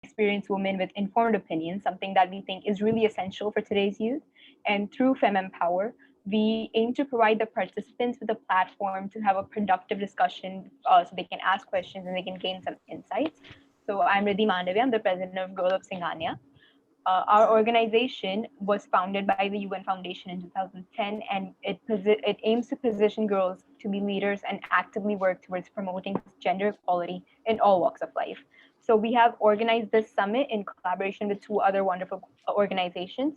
experienced women with informed opinions, something that we think is really essential for today's youth. And through Femmempower, we aim to provide the participants with a platform to have a productive discussion so they can ask questions and they can gain some insights. So I'm Riddhi Mandavi, I'm the president of Girl of Singhania. Our organization was founded by the UN Foundation in 2010, and it aims to position girls to be leaders and actively work towards promoting gender equality in all walks of life. So we have organized this summit in collaboration with two other wonderful organizations,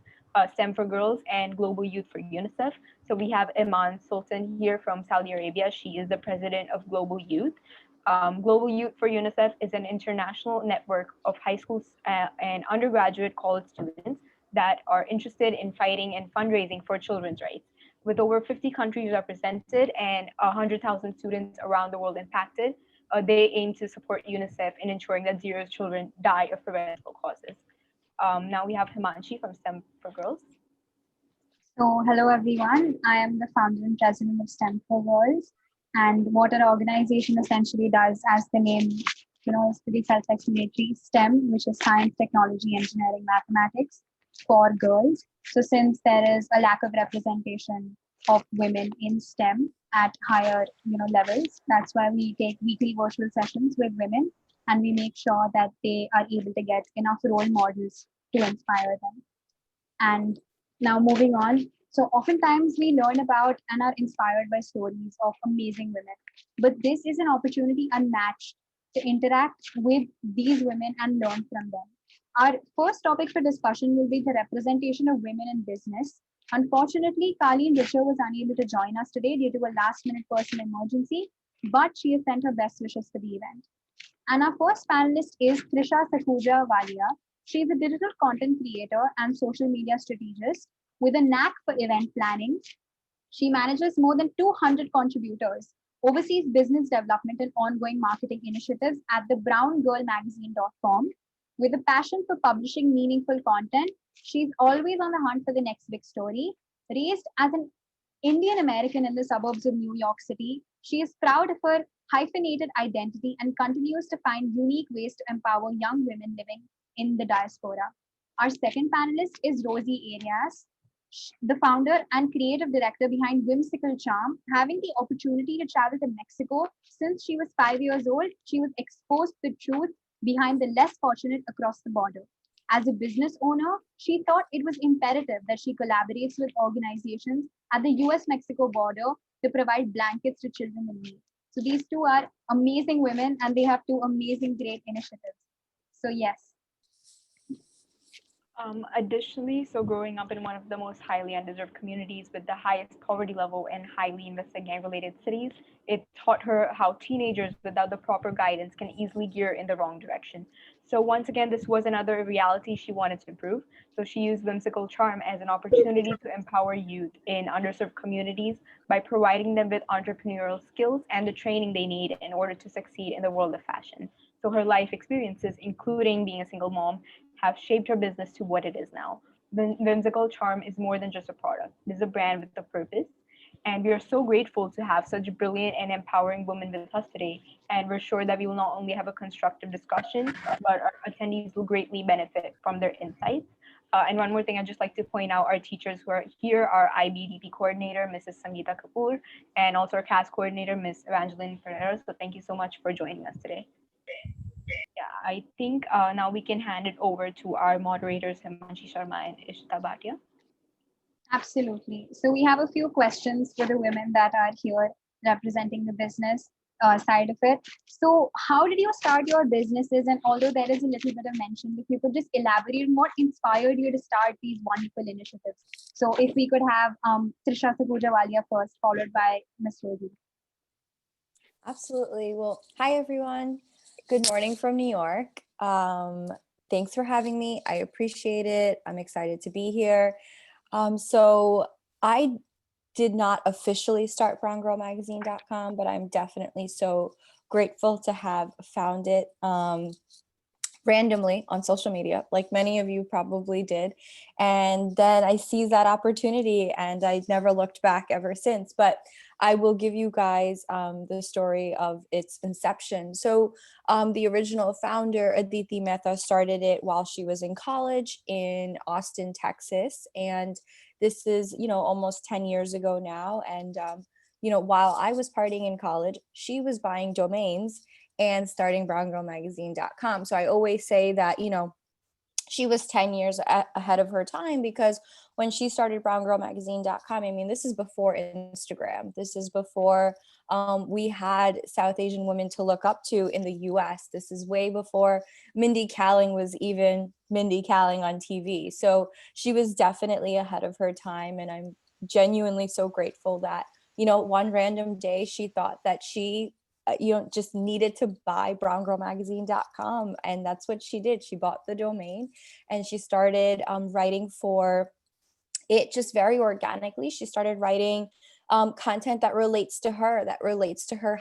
STEM for Girls and Global Youth for UNICEF. So we have Iman Sultan here from Saudi Arabia. She is the president of Global Youth. Global Youth for UNICEF is an international network of high schools and undergraduate college students that are interested in fighting and fundraising for children's rights. With over 50 countries represented and 100,000 students around the world impacted, they aim to support UNICEF in ensuring that zero children die of preventable causes. Now we have Himanshi from STEM for Girls. So, hello everyone. I am the founder and president of STEM for Girls. And what our organization essentially does, as the name, is pretty self-explanatory, STEM, which is science, technology, engineering, mathematics for girls. So, since there is a lack of representation of women in STEM at higher, levels, that's why we take weekly virtual sessions with women, and we make sure that they are able to get enough role models to inspire them. And now moving on. So oftentimes we learn about and are inspired by stories of amazing women, but this is an opportunity unmatched to interact with these women and learn from them. Our first topic for discussion will be the representation of women in business. Unfortunately, Colleen Richer was unable to join us today due to a last minute personal emergency, but she has sent her best wishes for the event. And our first panelist is Trisha Sakuja Walia. She is a digital content creator and social media strategist with a knack for event planning. She manages more than 200 contributors, oversees business development and ongoing marketing initiatives at the browngirlmagazine.com. With a passion for publishing meaningful content, she's always on the hunt for the next big story. Raised as an Indian American in the suburbs of New York City, she is proud of her hyphenated identity and continues to find unique ways to empower young women living in the diaspora. Our second panelist is Rosie Arias, the founder and creative director behind Whimsical Charm. Having the opportunity to travel to Mexico since she was 5 years old, she was exposed to the truth behind the less fortunate across the border. As a business owner, she thought it was imperative that she collaborates with organizations at the US-Mexico border to provide blankets to children in need. So these two are amazing women and they have two amazing, great initiatives. So yes. Additionally, so growing up in one of the most highly undeserved communities with the highest poverty level in highly invested gang-related cities, it taught her how teenagers without the proper guidance can easily gear in the wrong direction. So once again, this was another reality she wanted to improve. So she used Whimsical Charm as an opportunity to empower youth in underserved communities by providing them with entrepreneurial skills and the training they need in order to succeed in the world of fashion. So her life experiences, including being a single mom, have shaped her business to what it is now. Whimsical Charm is more than just a product. It is a brand with a purpose. And we are so grateful to have such brilliant and empowering women with us today. And we're sure that we will not only have a constructive discussion, but our attendees will greatly benefit from their insights. And one more thing I'd just like to point out, our teachers who are here are IBDP coordinator, Mrs. Sangeeta Kapoor, and also our CAS coordinator, Ms. Evangeline Ferreira. So thank you so much for joining us today. Yeah, I think now we can hand it over to our moderators, Himanshi Sharma and Ishita Bhatia. Absolutely. So we have a few questions for the women that are here representing the business side of it. So how did you start your businesses? And although there is a little bit of mention, if you could just elaborate on what inspired you to start these wonderful initiatives. So if we could have Trisha Sakuja Walia first, followed by Ms. Rosie. Absolutely. Well, hi, everyone. Good morning from New York. Thanks for having me. I appreciate it. I'm excited to be here. So I did not officially start browngirlmagazine.com, but I'm definitely so grateful to have found it. randomly on social media, like many of you probably did. And then I seized that opportunity and I never looked back ever since. But I will give you guys the story of its inception. So the original founder, Aditi Mehta, started it while she was in college in Austin, Texas. And this is, almost 10 years ago now. And, while I was partying in college, she was buying domains and starting browngirlmagazine.com. So I always say that, she was 10 years ahead of her time, because when she started browngirlmagazine.com, I mean, this is before Instagram. This is before we had South Asian women to look up to in the US. This is way before Mindy Kaling was even Mindy Kaling on TV. So she was definitely ahead of her time. And I'm genuinely so grateful that, one random day she thought that she just needed to buy browngirlmagazine.com. And that's what she did. She bought the domain and she started writing for it just very organically. She started writing content that relates to her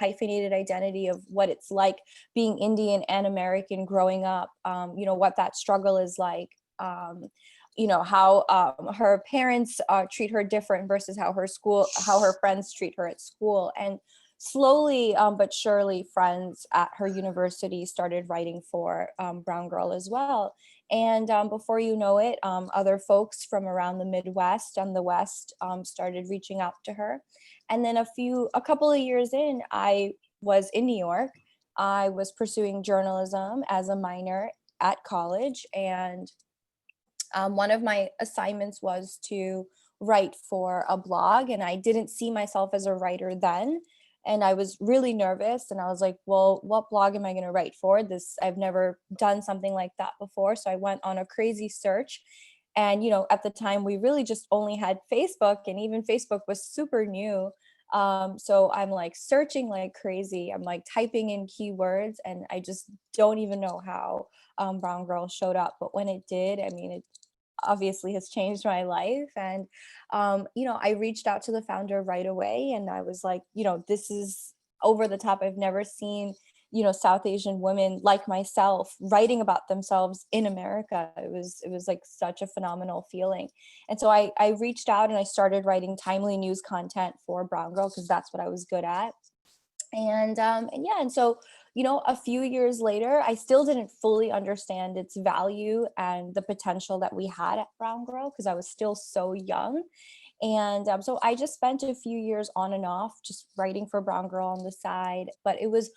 hyphenated identity of what it's like being Indian and American growing up, what that struggle is like. How her parents treat her different versus how her friends treat her at school. And slowly but surely, friends at her university started writing for Brown Girl as well. And before you know it, other folks from around the Midwest and the West started reaching out to her. And then a couple of years in, I was in New York. I was pursuing journalism as a minor at college. And one of my assignments was to write for a blog, and I didn't see myself as a writer then. And I was really nervous, and I was like, well, what blog am I going to write for? I've never done something like that before. So I went on a crazy search. And, at the time we really just only had Facebook, and even Facebook was super new. So I'm like searching like crazy. I'm like typing in keywords, and I just don't even know how Brown Girl showed up. But when it did, I mean, it obviously has changed my life. And I reached out to the founder right away, and I was like, this is over the top. I've never seen South Asian women like myself writing about themselves in America. It was like such a phenomenal feeling. And so I reached out and I started writing timely news content for Brown Girl, because that's what I was good at. And so a few years later, I still didn't fully understand its value and the potential that we had at Brown Girl, because I was still so young. And so I just spent a few years on and off just writing for Brown Girl on the side. But it was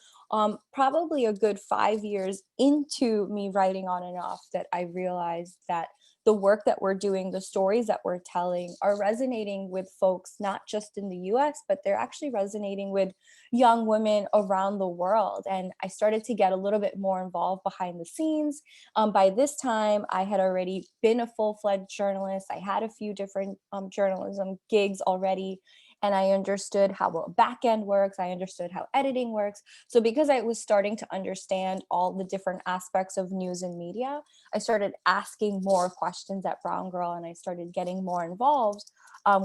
probably a good 5 years into me writing on and off that I realized that the work that we're doing, the stories that we're telling, are resonating with folks, not just in the US, but they're actually resonating with young women around the world. And I started to get a little bit more involved behind the scenes. By this time, I had already been a full-fledged journalist. I had a few different journalism gigs already, and I understood how a back end works. I understood how editing works. So because I was starting to understand all the different aspects of news and media, I started asking more questions at Brown Girl, and I started getting more involved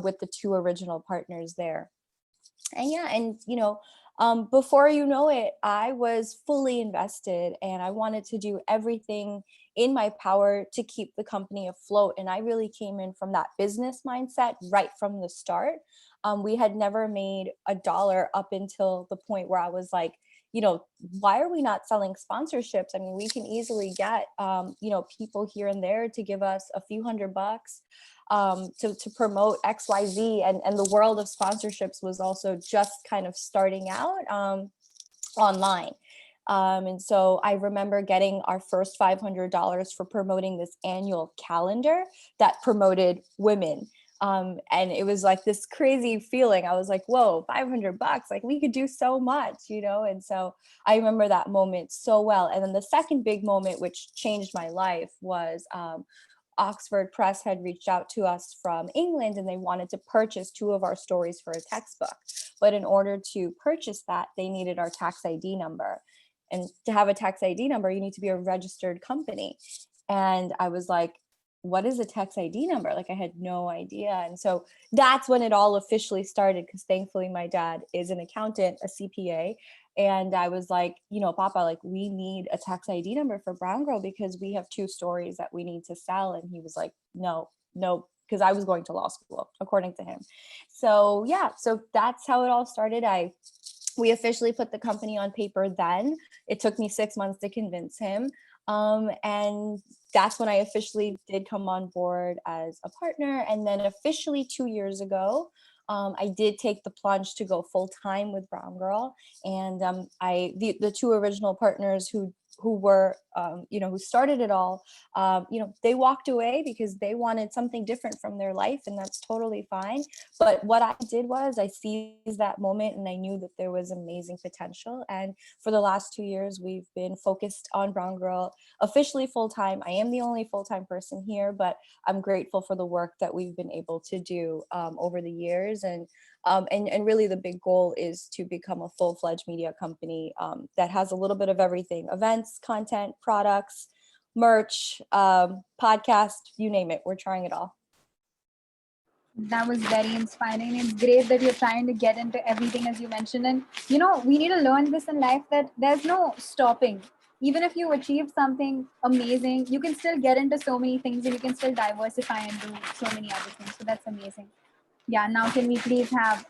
with the two original partners there. And before you know it, I was fully invested, and I wanted to do everything in my power to keep the company afloat. And I really came in from that business mindset right from the start. We had never made a dollar up until the point where I was like, why are we not selling sponsorships? I mean, we can easily get, people here and there to give us a few $100 to promote XYZ. And the world of sponsorships was also just kind of starting out online. And so I remember getting our first $500 for promoting this annual calendar that promoted women. And it was like this crazy feeling. I was like, whoa, $500, like we could do so much, And so I remember that moment so well. And then the second big moment, which changed my life, was Oxford Press had reached out to us from England, and they wanted to purchase 2 of our stories for a textbook. But in order to purchase that, they needed our tax ID number. And to have a tax ID number, you need to be a registered company. And I was like, what is a tax ID number? Like, I had no idea. And so that's when it all officially started, because thankfully my dad is an accountant, a CPA. And I was like, Papa, like, we need a tax ID number for Brown Girl because we have 2 stories that we need to sell. And he was like, no, because I was going to law school, according to him. So yeah, so that's how it all started. We officially put the company on paper then. It took me 6 months to convince him. And that's when I officially did come on board as a partner. And then officially 2 years ago, I did take the plunge to go full time with Brown Girl. And the 2 original partners who were, who started it all, they walked away because they wanted something different from their life, and that's totally fine. But what I did was I seized that moment, and I knew that there was amazing potential. And for the last 2 years, we've been focused on Brown Girl officially full time. I am the only full-time person here, but I'm grateful for the work that we've been able to do over the years. And really the big goal is to become a full-fledged media company that has a little bit of everything: events, content, products, merch, podcast, you name it. We're trying it all. That was very inspiring. It's great that you're trying to get into everything, as you mentioned. And, we need to learn this in life, that there's no stopping. Even if you achieve something amazing, you can still get into so many things, and you can still diversify and do so many other things. So that's amazing. Yeah, now can we please have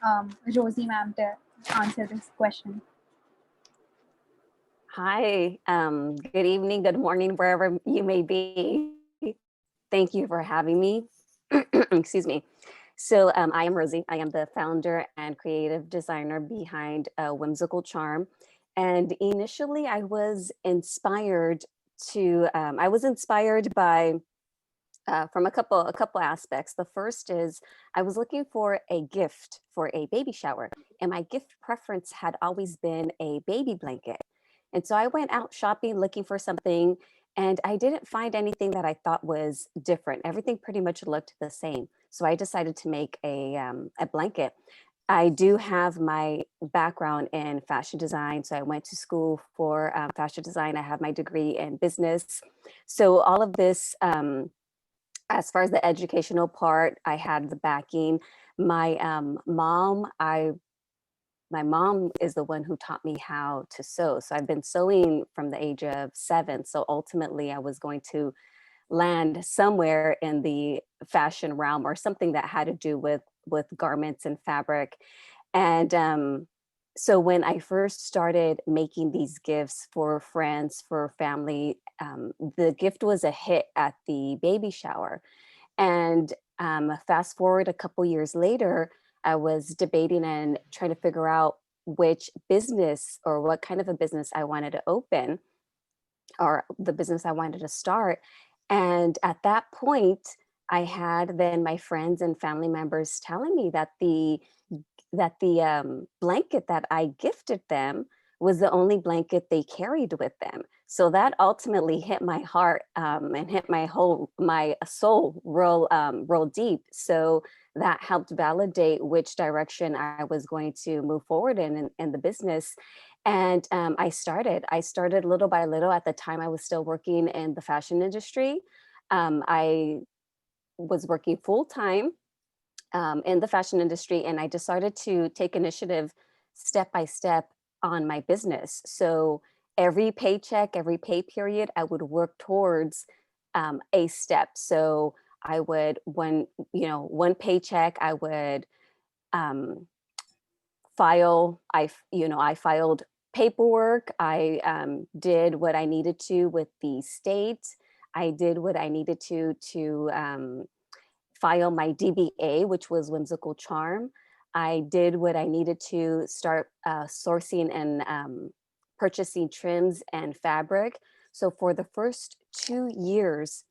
Rosie ma'am to answer this question? Hi, good evening, good morning, wherever you may be. Thank you for having me. Excuse me. So I am Rosie. I am the founder and creative designer behind Whimsical Charm. And initially I was inspired by from a couple aspects. The first is I was looking for a gift for a baby shower, and my gift preference had always been a baby blanket. And so I went out shopping looking for something, and I didn't find anything that I thought was different. Everything pretty much looked the same. So I decided to make a blanket. I do have my background in fashion design. So I went to school for fashion design. I have my degree in business. So all of this, as far as the educational part, I had the backing. My my mom is the one who taught me how to sew. So I've been sewing from the age of 7. So ultimately I was going to land somewhere in the fashion realm or something that had to do with garments and fabric. And so when I first started making these gifts for friends, for family, the gift was a hit at the baby shower. And fast forward a couple years later, I was debating and trying to figure out which business or what kind of a business I wanted to open, or the business I wanted to start. And at that point, I had then my friends and family members telling me that the blanket that I gifted them was the only blanket they carried with them. So that ultimately hit my heart and hit my soul real deep. So that helped validate which direction I was going to move forward in the business. And I started little by little. At the time, I was still working in the fashion industry. I was working full time in the fashion industry, and I decided to take initiative step by step on my business. So every paycheck, every pay period, I would work towards a step. So I would, one paycheck, I would I filed paperwork. I did what I needed to with the state. I did what I needed to file my DBA, which was Whimsical Charm. I did what I needed to start sourcing and purchasing trims and fabric. So for the first 2 years,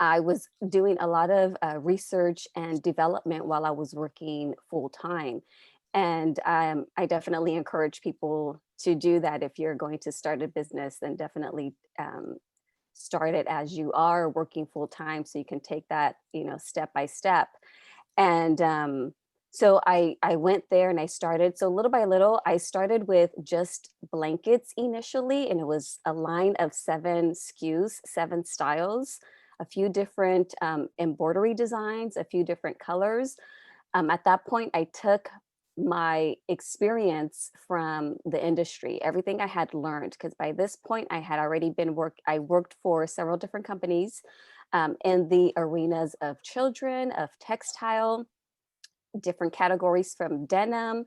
I was doing a lot of research and development while I was working full time. And I definitely encourage people to do that. If you're going to start a business, then definitely start it as you are working full time, so you can take that, step by step. And so I went there and I started. So little by little, I started with just blankets initially, and it was a line of 7 SKUs, 7 styles, a few different embroidery designs, a few different colors. At that point, I took my experience from the industry, everything I had learned, because by this point I had already I worked for several different companies in the arenas of children, of textile, different categories from denim,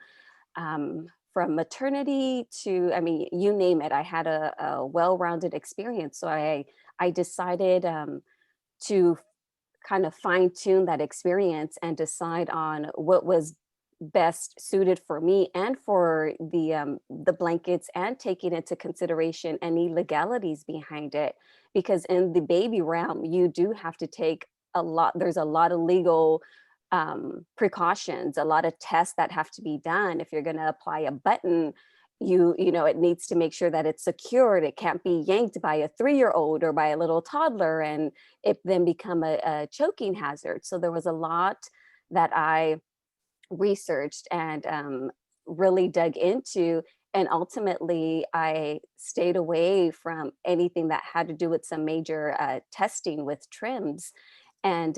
from maternity to, I mean, you name it. I had a well-rounded experience. So I decided to kind of fine tune that experience and decide on what was best suited for me and for the blankets, and taking into consideration any legalities behind it, because in the baby realm you do have to take a lot, there's a lot of legal precautions, a lot of tests that have to be done. If you're going to apply a button, you know, it needs to make sure that it's secured. It can't be yanked by a 3-year-old or by a little toddler and it then become a choking hazard. So there was a lot that I researched and really dug into. And ultimately, I stayed away from anything that had to do with some major testing with trims, and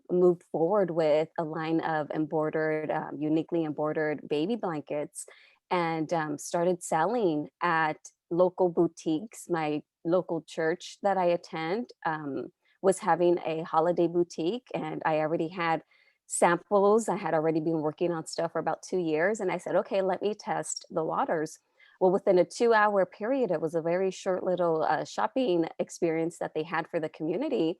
moved forward with a line of embroidered, uniquely embroidered baby blankets, and started selling at local boutiques. My local church that I attend was having a holiday boutique, and I already had samples. I had already been working on stuff for about 2 years, and I said, okay, let me test the waters. Well, within a 2-hour period, it was a very short little shopping experience that they had for the community.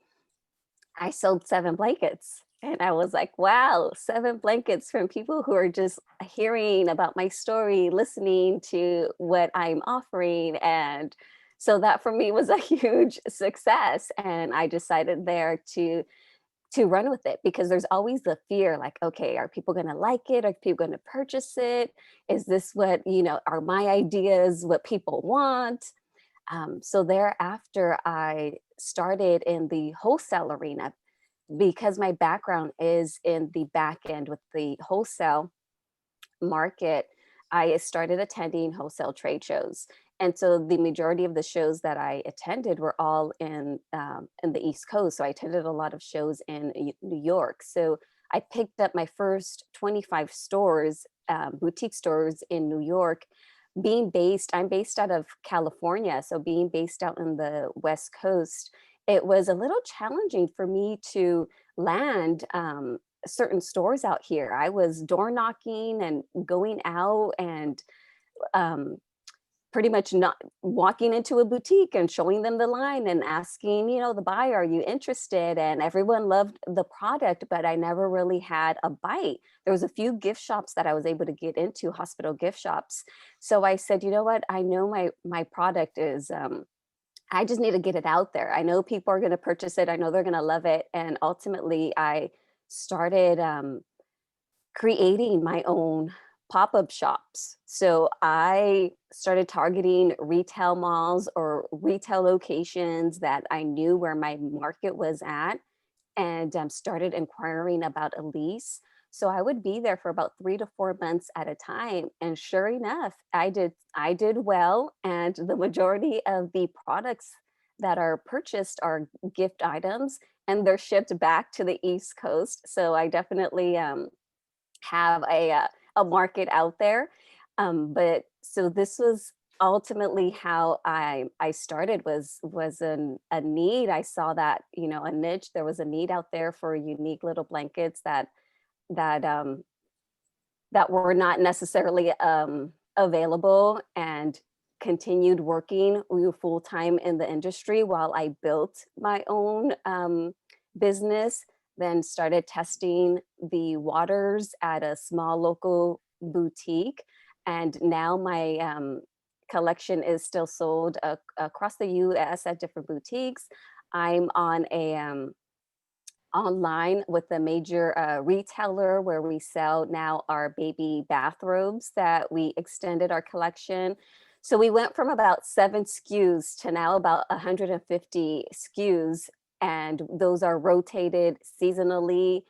I sold 7 blankets. And I was like, wow, 7 blankets from people who are just hearing about my story, listening to what I'm offering. And so that for me was a huge success. And I decided there to run with it, because there's always the fear, like, okay, are people going to like it? Are people going to purchase it? Is this what, you know, are my ideas what people want? So thereafter, I started in the wholesale arena, because my background is in the back end with the wholesale market. I started attending wholesale trade shows. And so the majority of the shows that I attended were all in the East Coast. So I attended a lot of shows in New York. So I picked up my first 25 stores, boutique stores in New York. I'm based out of California. So being based out in the West Coast, it was a little challenging for me to land certain stores out here. I was door knocking and going out and um, pretty much not walking into a boutique and showing them the line and asking, you know, the buyer, are you interested? And everyone loved the product, but I never really had a bite. There was a few gift shops that I was able to get into, hospital gift shops. So I said, you know what? I know my product is I just need to get it out there. I know people are going to purchase it. I know they're going to love it. And ultimately, I started creating my own pop-up shops. So I started targeting retail malls or retail locations that I knew where my market was at, and started inquiring about a lease. So I would be there for about 3 to 4 months at a time. And sure enough, I did well. And the majority of the products that are purchased are gift items, and they're shipped back to the East Coast. So I definitely have a market out there. But so this was ultimately how I started, was a need. I saw that, you know, a niche. There was a need out there for unique little blankets that that were not necessarily available, and continued working full time in the industry while I built my own business. Then started testing the waters at a small local boutique, and now my collection is still sold across the U.S. at different boutiques. I'm on a online with a major retailer where we sell now our baby bathrobes that we extended our collection. So we went from about 7 SKUs to now about 150 SKUs, and those are rotated seasonally,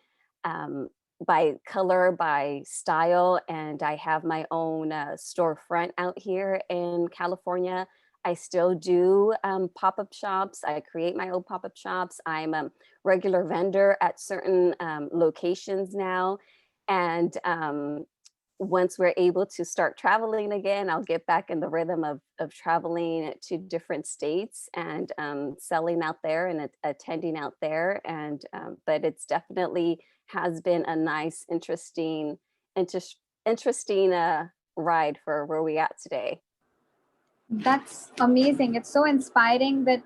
by color, by style. And I have my own storefront out here in California. I still do pop-up shops. I create my own pop-up shops. I'm a regular vendor at certain locations now. And once we're able to start traveling again, I'll get back in the rhythm of traveling to different states and selling out there and attending out there. And but it's definitely has been a nice, interesting ride for where we at today. That's amazing. It's so inspiring that,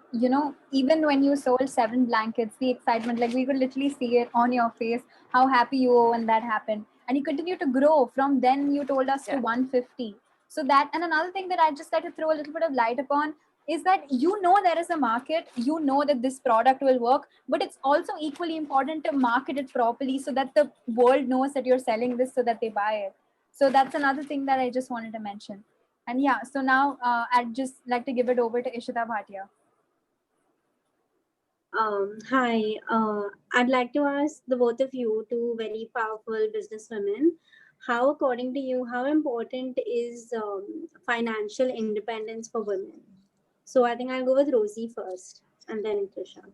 even when you sold 7 blankets, the excitement, like we could literally see it on your face, how happy you were when that happened. And you continue to grow. From then you told us to 150. So that, and another thing that I just like to throw a little bit of light upon is that there is a market, that this product will work, but it's also equally important to market it properly so that the world knows that you're selling this so that they buy it. So that's another thing that I just wanted to mention. And yeah, so now I'd just like to give it over to Ishita Bhatia. Hi, I'd like to ask the both of you, two very powerful businesswomen, how, according to you, how important is financial independence for women? So I think I'll go with Rosie first and then Trisha.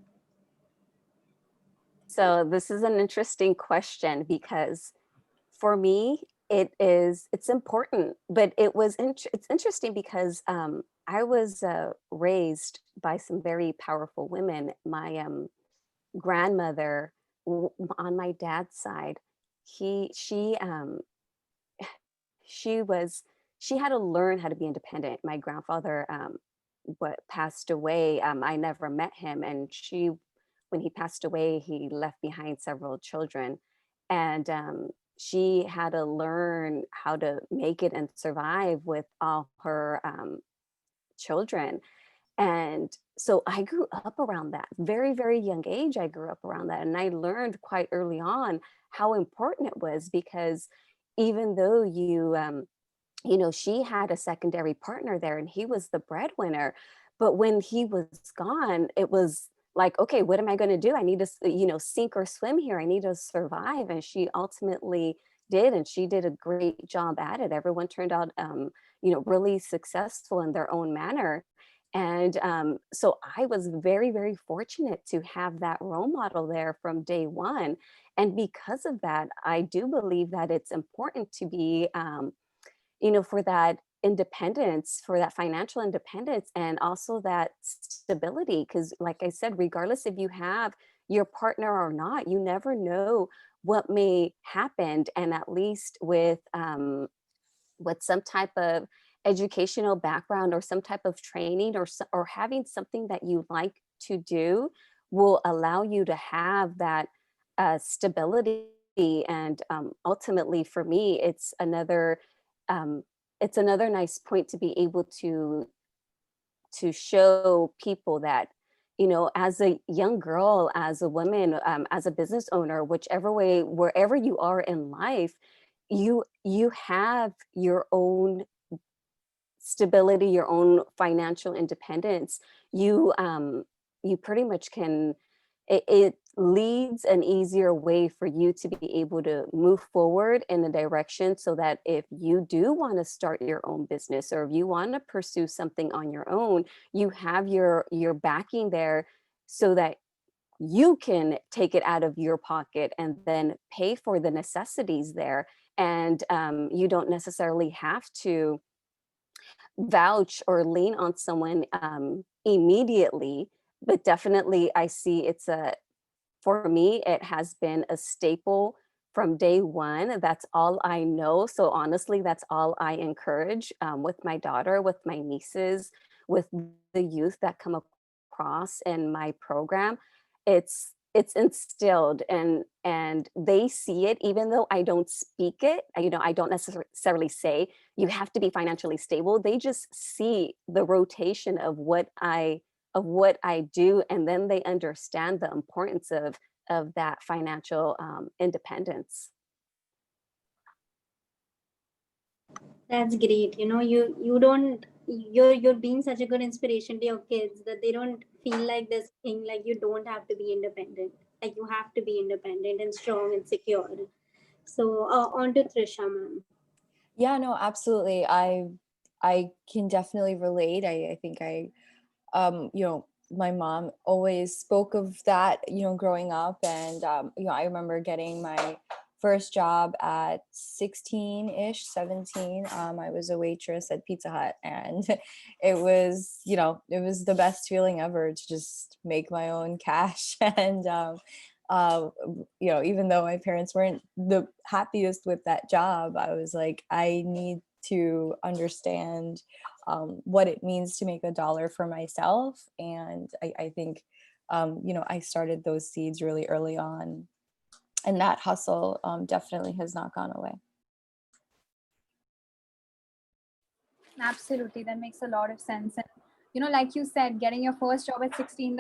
So this is an interesting question because for me, it's important, but it's interesting because I was raised by some very powerful women. My grandmother on my dad's side, she was she had to learn how to be independent. My grandfather passed away. I never met him, and when he passed away, he left behind several children, and she had to learn how to make it and survive with all her children. And so I grew up around that very, very young age. I grew up around that. And I learned quite early on how important it was, because even though she had a secondary partner there and he was the breadwinner, but when he was gone, it was like, okay, what am I going to do? I need to, sink or swim here. I need to survive. And she ultimately did. And she did a great job at it. Everyone turned out, really successful in their own manner. And so I was very, very fortunate to have that role model there from day one. And because of that, I do believe that it's important to be, for that independence, for that financial independence, and also that stability. Because like I said, regardless if you have your partner or not, you never know what may happen. And at least with some type of educational background or some type of training or having something that you like to do will allow you to have that stability. And ultimately for me, it's another nice point to be able to show people that, as a young girl, as a woman, as a business owner, wherever you are in life, you have your own stability, your own financial independence. You pretty much can, it leads an easier way for you to be able to move forward in a direction, so that if you do want to start your own business, or if you want to pursue something on your own, you have your backing there, so that you can take it out of your pocket and then pay for the necessities there. And you don't necessarily have to vouch or lean on someone immediately. But definitely I see for me, it has been a staple from day one. That's all I know. So honestly, that's all I encourage with my daughter, with my nieces, with the youth that come across in my program. It's instilled, and they see it, even though I don't speak it. I don't necessarily say you have to be financially stable. They just see the rotation of what I do, and then they understand the importance of that financial independence. That's great. You're being such a good inspiration to your kids that they don't feel like this thing like you don't have to be independent. Like you have to be independent and strong and secure. So on to Trisha, ma'am. Yeah, no, absolutely. I can definitely relate. I think my mom always spoke of that, growing up. And, I remember getting my first job at 16-ish, 17. I was a waitress at Pizza Hut, and it was, it was the best feeling ever to just make my own cash. And, even though my parents weren't the happiest with that job, I was like, I need to understand what it means to make a dollar for myself. And I think, I started those seeds really early on. And that hustle definitely has not gone away. Absolutely, that makes a lot of sense. And like you said, getting your first job at 16,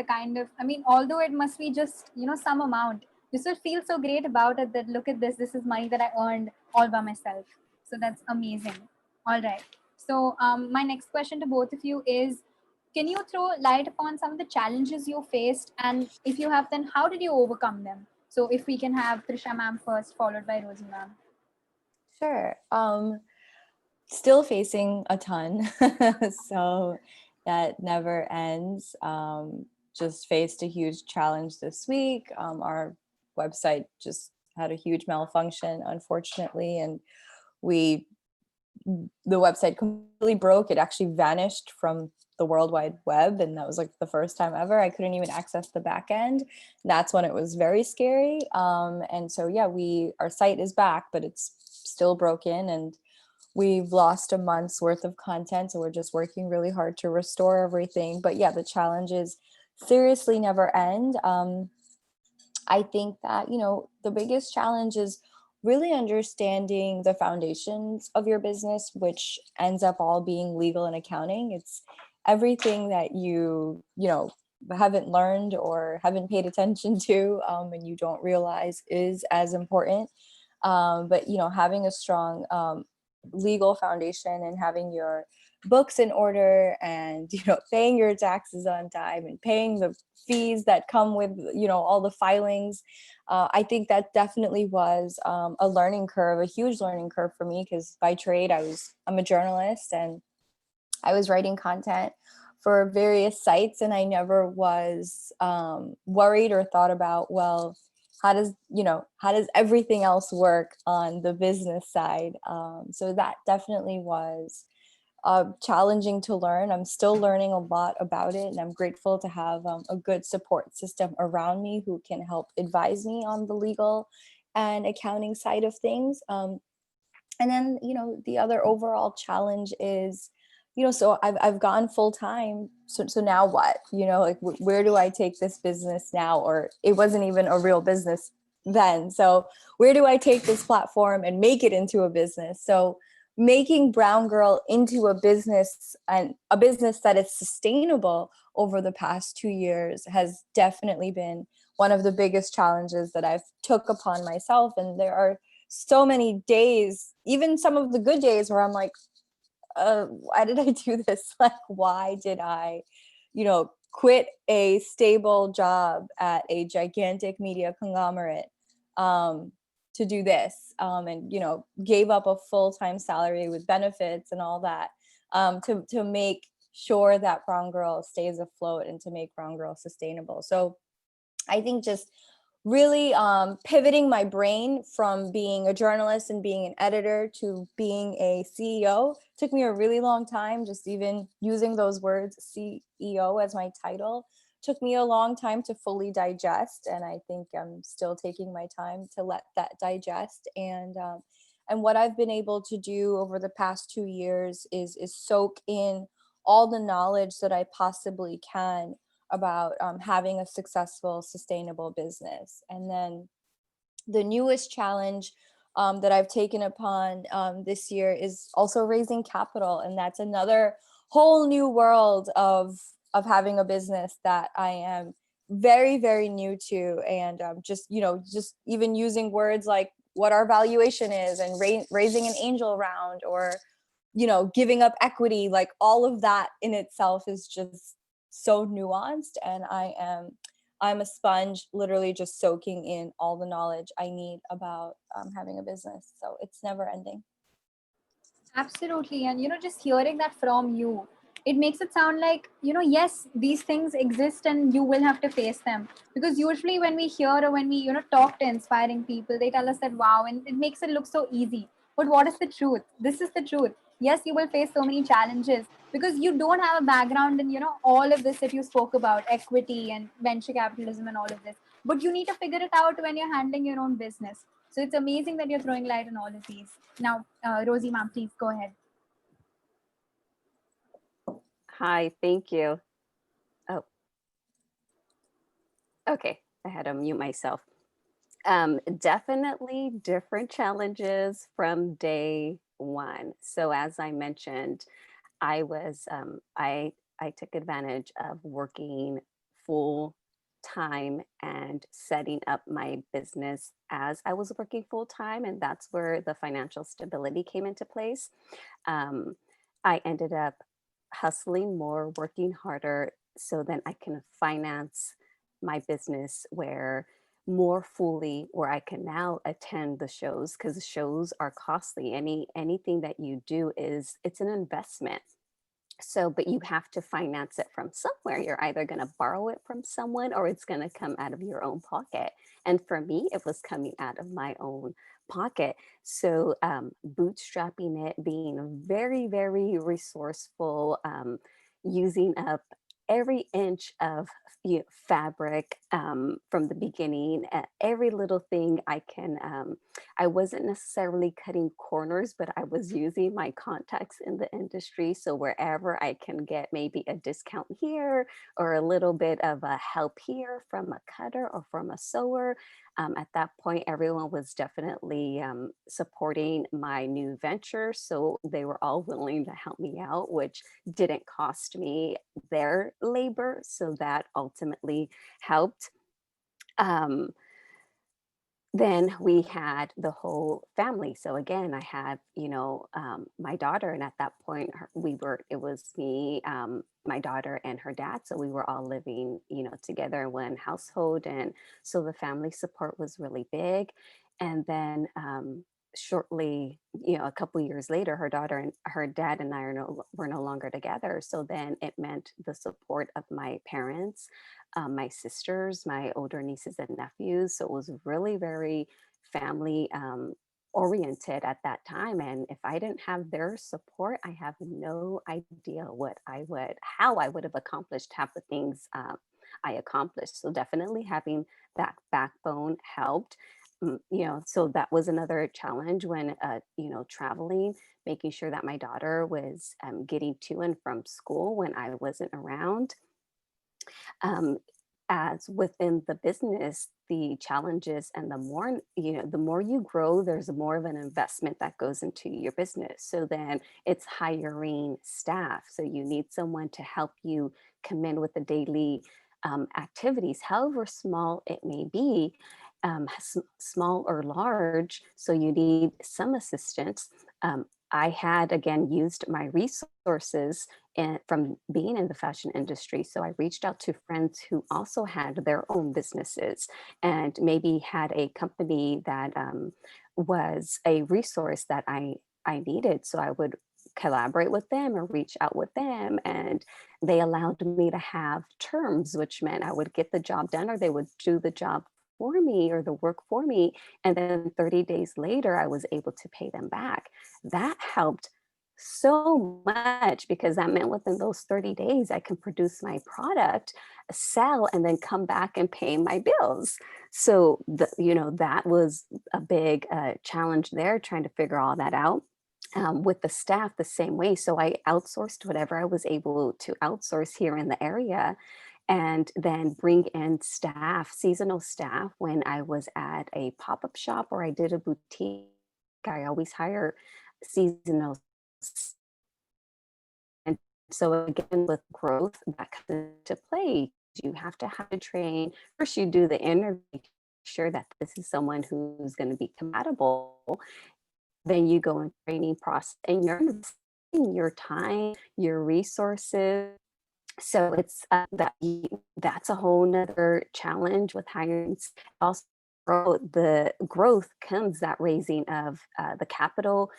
although it must be just some amount, you still feel so great about it that look at this is money that I earned all by myself. So that's amazing. All right. So my next question to both of you is, can you throw light upon some of the challenges you faced, and if you have, then how did you overcome them? So if we can have Trisha ma'am first, followed by Rosie ma'am. Sure. Still facing a ton. So that never ends. Just faced a huge challenge this week. Our website just had a huge malfunction, unfortunately, and the website completely broke. It actually vanished from the World Wide Web, and that was like the first time ever. I couldn't even access the back end. That's when it was very scary. And so yeah, our site is back, but it's still broken, and we've lost a month's worth of content. So we're just working really hard to restore everything. But yeah, the challenges seriously never end. I think that, the biggest challenge is really understanding the foundations of your business, which ends up all being legal and accounting. It's everything that haven't learned or haven't paid attention to, and you don't realize is as important. But having a strong legal foundation and having your books in order, and paying your taxes on time and paying the fees that come with all the filings, I think that definitely was a learning curve, a huge learning curve for me, because by trade I'm a journalist, and I was writing content for various sites, and I never was worried or thought about, well, how does everything else work on the business side? So that definitely was challenging to learn. I'm still learning a lot about it, and I'm grateful to have a good support system around me who can help advise me on the legal and accounting side of things. And then, the other overall challenge is, so I've gone full time. So now what? Like where do I take this business now? Or it wasn't even a real business then. So where do I take this platform and make it into a business? So making Brown Girl into a business, and a business that is sustainable over the past 2 years, has definitely been one of the biggest challenges that I've took upon myself. And there are so many days, even some of the good days, where I'm like, why did I do this? Like, why did I, quit a stable job at a gigantic media conglomerate to do this, and gave up a full-time salary with benefits and all that, to make sure that Brown Girl stays afloat and to make Brown Girl sustainable. So I think just really pivoting my brain from being a journalist and being an editor to being a CEO took me a really long time. Just even using those words, CEO, as my title, took me a long time to fully digest. And I think I'm still taking my time to let that digest. And what I've been able to do over the past 2 years is soak in all the knowledge that I possibly can about having a successful, sustainable business. And then the newest challenge that I've taken upon this year is also raising capital. And that's another whole new world of having a business that I am very, very new to. And just even using words like what our valuation is, and raising an angel round, or, giving up equity, like all of that in itself is just so nuanced. And I'm a sponge, literally just soaking in all the knowledge I need about having a business. So it's never ending. Absolutely. And just hearing that from you, it makes it sound like, yes, these things exist and you will have to face them. Because usually when we hear or when we, talk to inspiring people, they tell us that, wow, and it makes it look so easy. But what is the truth? This is the truth. Yes, you will face so many challenges because you don't have a background in, all of this that you spoke about, equity and venture capitalism and all of this. But you need to figure it out when you're handling your own business. So it's amazing that you're throwing light on all of these. Now, Rosie, ma'am, please go ahead. Hi, thank you. Oh, okay. I had to mute myself. Definitely different challenges from day one. So as I mentioned, I took advantage of working full time and setting up my business as I was working full time, and that's where the financial stability came into place. Um, I ended up hustling more, working harder, so then I can finance my business where more fully, where I can now attend the shows, because the shows are costly. Anything that you do is, it's an investment. So, but you have to finance it from somewhere. You're either going to borrow it from someone or it's going to come out of your own pocket. And for me, it was coming out of my own pocket. So, bootstrapping it, being very, very resourceful, using up every inch of fabric from the beginning, every little thing I can. I wasn't necessarily cutting corners, but I was using my contacts in the industry. So wherever I can get maybe a discount here or a little bit of a help here from a cutter or from a sewer, at that point, everyone was definitely supporting my new venture. So they were all willing to help me out, which didn't cost me their labor. So that ultimately helped. Um, then we had the whole family. So again, I had, my daughter, and at that point, it was me, my daughter, and her dad. So we were all living, together in one household, and so the family support was really big. And then shortly, a couple years later, her daughter and her dad and I were no longer together. So then it meant the support of my parents, my sisters, my older nieces and nephews. So it was really very family oriented at that time. And if I didn't have their support, I have no idea how I would have accomplished half the things I accomplished. So definitely having that backbone helped. So that was another challenge when, traveling, making sure that my daughter was getting to and from school when I wasn't around. um, as within the business, the challenges and the more you grow, there's more of an investment that goes into your business. So then it's hiring staff. So you need someone to help you come in with the daily activities, however small it may be, small or large. So you need some assistance. I had again used my resources from being in the fashion industry. So I reached out to friends who also had their own businesses and maybe had a company that was a resource that I needed. So I would collaborate with them or reach out with them, and they allowed me to have terms, which meant I would get the job done or they would do the job for me or the work for me, and then 30 days later I was able to pay them back. That helped so much because that meant within those 30 days I can produce my product, sell, and then come back and pay my bills. So that was a big challenge there, trying to figure all that out. With the staff the same way. So I outsourced whatever I was able to outsource here in the area, and then bring in staff, seasonal staff. When I was at a pop-up shop or I did a boutique, I always hire seasonal. And so again, with growth, that comes into play. You have to have to train. First, you do the interview, sure that this is someone who's going to be compatible. Then you go in training process and you're investing your time, your resources. So it's that's a whole nother challenge with hiring. Also, the growth comes that raising of the capital,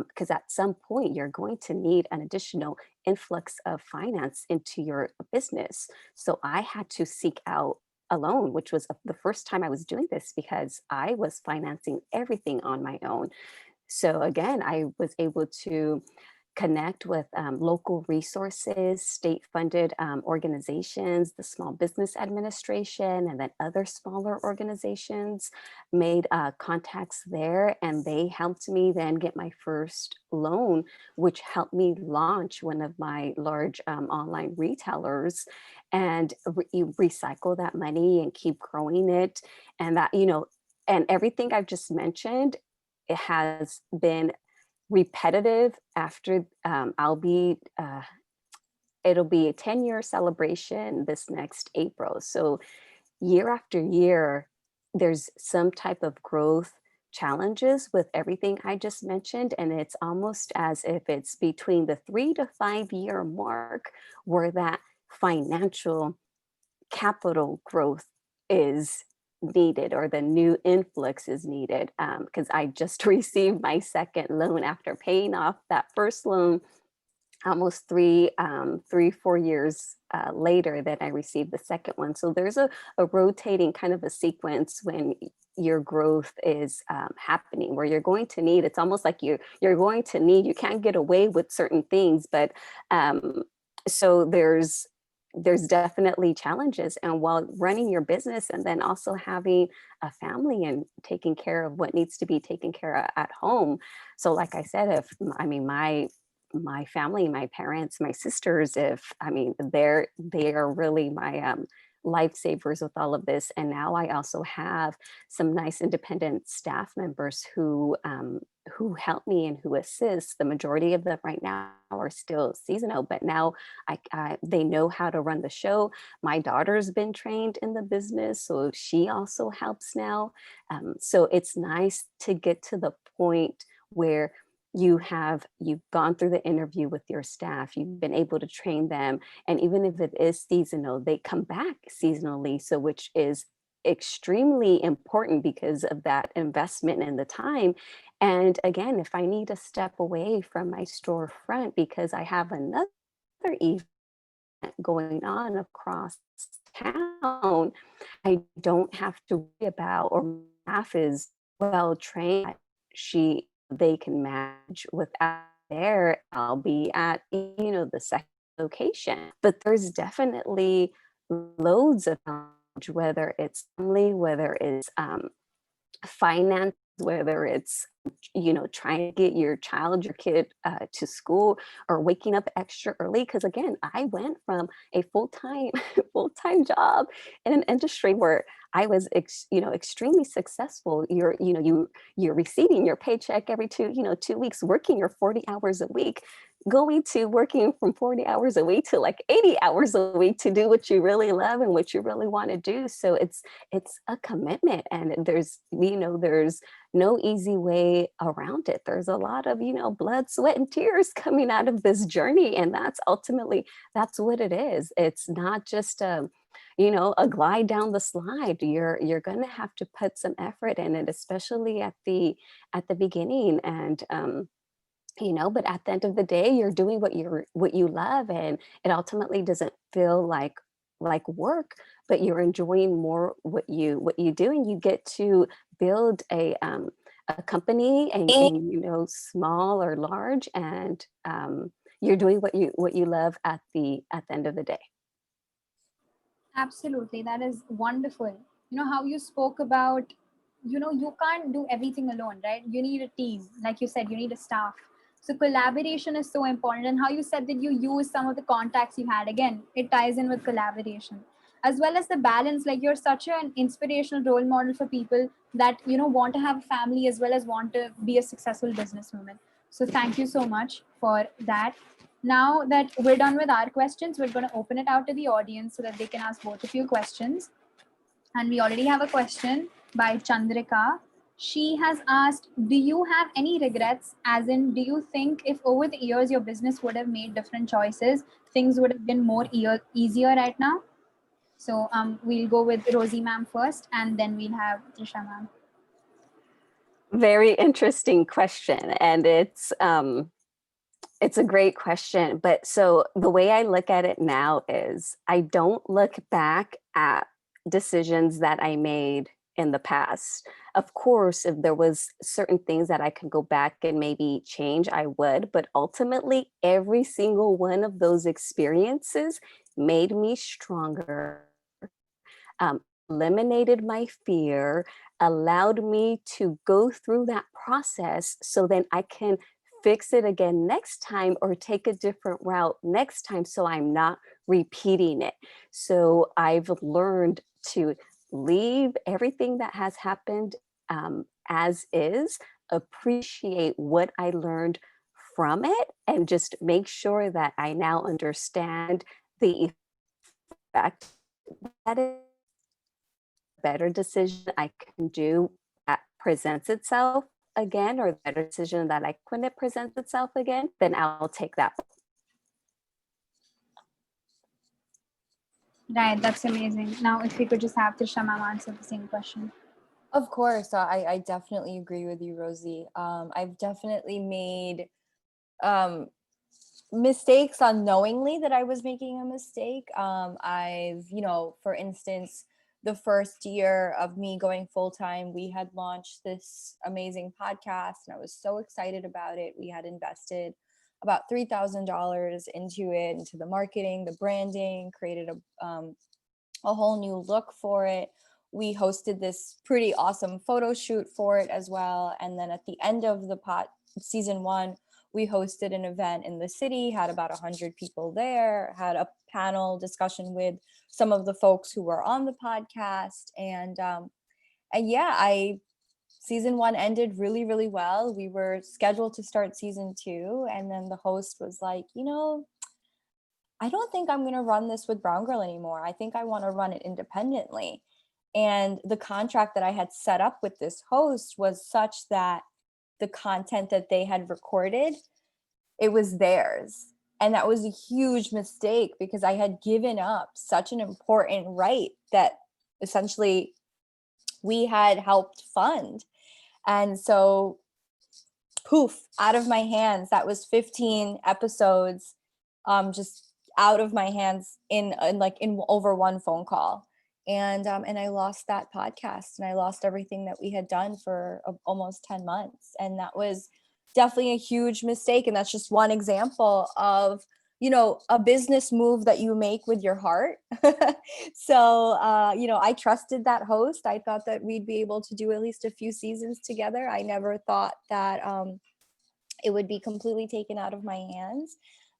because at some point you're going to need an additional influx of finance into your business. So I had to seek out a loan, which was the first time I was doing this because I was financing everything on my own. So again, I was able to connect with local resources, state-funded organizations, the Small Business Administration, and then other smaller organizations, made contacts there, and they helped me then get my first loan, which helped me launch one of my large online retailers, and recycle that money and keep growing it. And that, and everything I've just mentioned, it has been repetitive after it'll be a 10-year celebration this next April. So year after year, there's some type of growth challenges with everything I just mentioned. And it's almost as if it's between the 3 to 5 year mark where that financial capital growth is needed, or the new influx is needed, because I just received my second loan after paying off that first loan almost 4 years later that I received the second one. So there's a rotating kind of a sequence when your growth is happening, where you're going to need, it's almost like you're going to need, you can't get away with certain things, but so there's definitely challenges. And while running your business and then also having a family and taking care of what needs to be taken care of at home. So like I said, my family, my parents, my sisters, they are really my lifesavers with all of this. And now I also have some nice independent staff members who help me and who assist. The majority of them right now are still seasonal, but now they know how to run the show. My daughter's been trained in the business, so she also helps now. So it's nice to get to the point where you've gone through the interview with your staff, you've been able to train them, and even if it is seasonal, they come back seasonally, so which is extremely important because of that investment in the time. And again, if I need to step away from my storefront because I have another event going on across town, I don't have to worry about, or my staff is well trained. They can manage without there. I'll be at the second location. But there's definitely loads of knowledge, whether it's family, whether it's finance, whether it's trying to get your kid to school, or waking up extra early, because again, I went from a full-time job in an industry where I was extremely successful. You're receiving your paycheck every 2 weeks, working your 40 hours a week, going to working from 40 hours a week to like 80 hours a week to do what you really love and what you really want to do. So it's a commitment, and there's no easy way around it. There's a lot of blood, sweat, and tears coming out of this journey, and that's what it is. It's not just a glide down the slide. You're gonna have to put some effort in it, especially at the beginning. And but at the end of the day, you're doing what you love, and it ultimately doesn't feel like work, but you're enjoying more what you do, and you get to build a company, and small or large, and you're doing what you love at the end of the day. Absolutely. That is wonderful. How you spoke about, you can't do everything alone, right? You need a team. Like you said, you need a staff. So collaboration is so important. And how you said that you use some of the contacts you had, again, it ties in with collaboration, as well as the balance. Like, you're such an inspirational role model for people that, want to have a family as well as want to be a successful businesswoman. So thank you so much for that. Now that we're done with our questions, we're going to open it out to the audience so that they can ask both of you questions. And we already have a question by Chandrika. She has asked, do you have any regrets? As in, do you think if over the years your business would have made different choices, things would have been more easier right now? So we'll go with Rosie ma'am first, and then we'll have Trisha ma'am. Very interesting question, and it's a great question. But so the way I look at it now is I don't look back at decisions that I made in the past. Of course, if there was certain things that I could go back and maybe change, I would. But ultimately, every single one of those experiences made me stronger, eliminated my fear, allowed me to go through that process so then I can fix it again next time or take a different route next time so I'm not repeating it. So I've learned to leave everything that has happened as is, appreciate what I learned from it, and just make sure that I now understand the effect that is better decision I can do that presents itself again, or the better decision that I when it presents itself again, then I'll take that. Right, that's amazing. Now, if we could just have Trisha ma'am answer the same question. Of course, I definitely agree with you, Rosie. I've definitely made mistakes unknowingly that I was making a mistake. I've, for instance, the first year of me going full time, we had launched this amazing podcast and I was so excited about it. We had invested about $3,000 into it, into the marketing, the branding, created a whole new look for it. We hosted this pretty awesome photo shoot for it as well. And then at the end of the season 1, we hosted an event in the city, had about 100 people there, had a panel discussion with some of the folks who were on the podcast. And yeah, season 1 ended really, really well. We were scheduled to start season 2. And then the host was like, I don't think I'm going to run this with Brown Girl anymore. I think I want to run it independently. And the contract that I had set up with this host was such that the content that they had recorded, it was theirs. And that was a huge mistake because I had given up such an important right that essentially we had helped fund. And so poof, out of my hands, that was 15 episodes, just out of my hands in over one phone call. And I lost that podcast and I lost everything that we had done for almost 10 months. And that was definitely a huge mistake. And that's just one example of, a business move that you make with your heart. So, I trusted that host. I thought that we'd be able to do at least a few seasons together. I never thought that it would be completely taken out of my hands,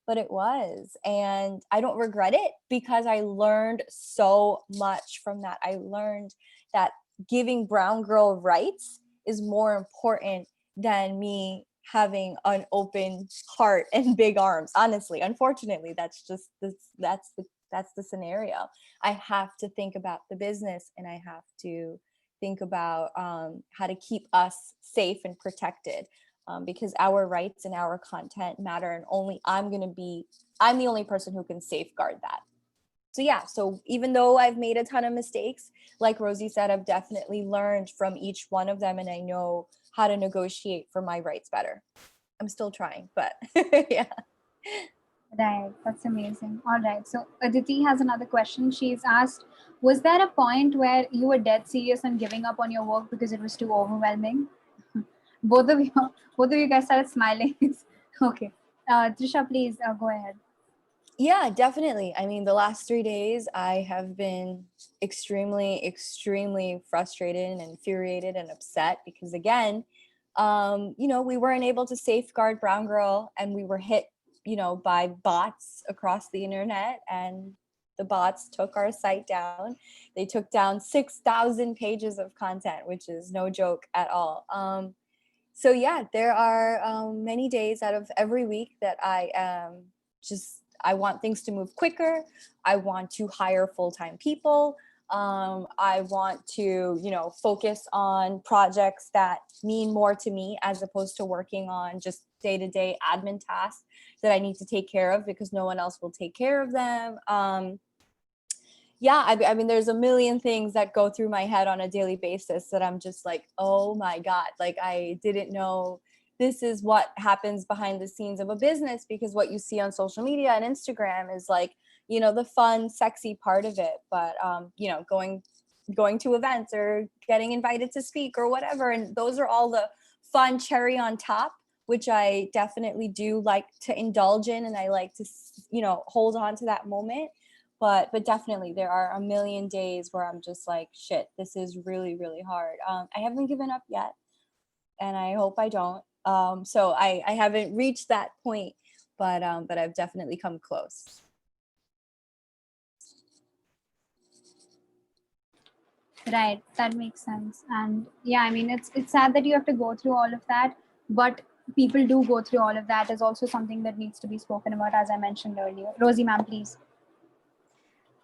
but it was. And I don't regret it because I learned so much from that. I learned that giving Brown Girl rights is more important than me having an open heart and big arms. Honestly, unfortunately, that's the scenario. I have to think about the business and I have to think about how to keep us safe and protected. Because our rights and our content matter, and I'm the only person who can safeguard that. So yeah, so even though I've made a ton of mistakes, like Rosie said, I've definitely learned from each one of them, and I know how to negotiate for my rights better. I'm still trying, but yeah. Right, that's amazing. All right, so Aditi has another question. She's asked, was there a point where you were dead serious on giving up on your work because it was too overwhelming? both of you guys started smiling. Okay, Trisha, please go ahead. Yeah, definitely. I mean, the last 3 days I have been extremely, extremely frustrated and infuriated and upset because again, we weren't able to safeguard Brown Girl and we were hit, by bots across the internet, and the bots took our site down. They took down 6,000 pages of content, which is no joke at all. So yeah, there are many days out of every week that I want things to move quicker. I want to hire full-time people. I want to, focus on projects that mean more to me as opposed to working on just day-to-day admin tasks that I need to take care of because no one else will take care of them. yeah, I mean, there's a million things that go through my head on a daily basis that I'm just like, oh my God, like I didn't know this is what happens behind the scenes of a business, because what you see on social media and Instagram is like, you know, the fun, sexy part of it. But, you know, going to events or getting invited to speak or whatever. And those are all the fun cherry on top, which I definitely do like to indulge in. And I like to, you know, hold on to that moment. But definitely there are a million days where I'm just like, shit, this is really, really hard. I haven't given up yet, and I hope I don't. So I haven't reached that point, but I've definitely come close. Right, that makes sense. And yeah, I mean, it's sad that you have to go through all of that, but people do go through all of that is also something that needs to be spoken about, as I mentioned earlier. Rosie, ma'am, please.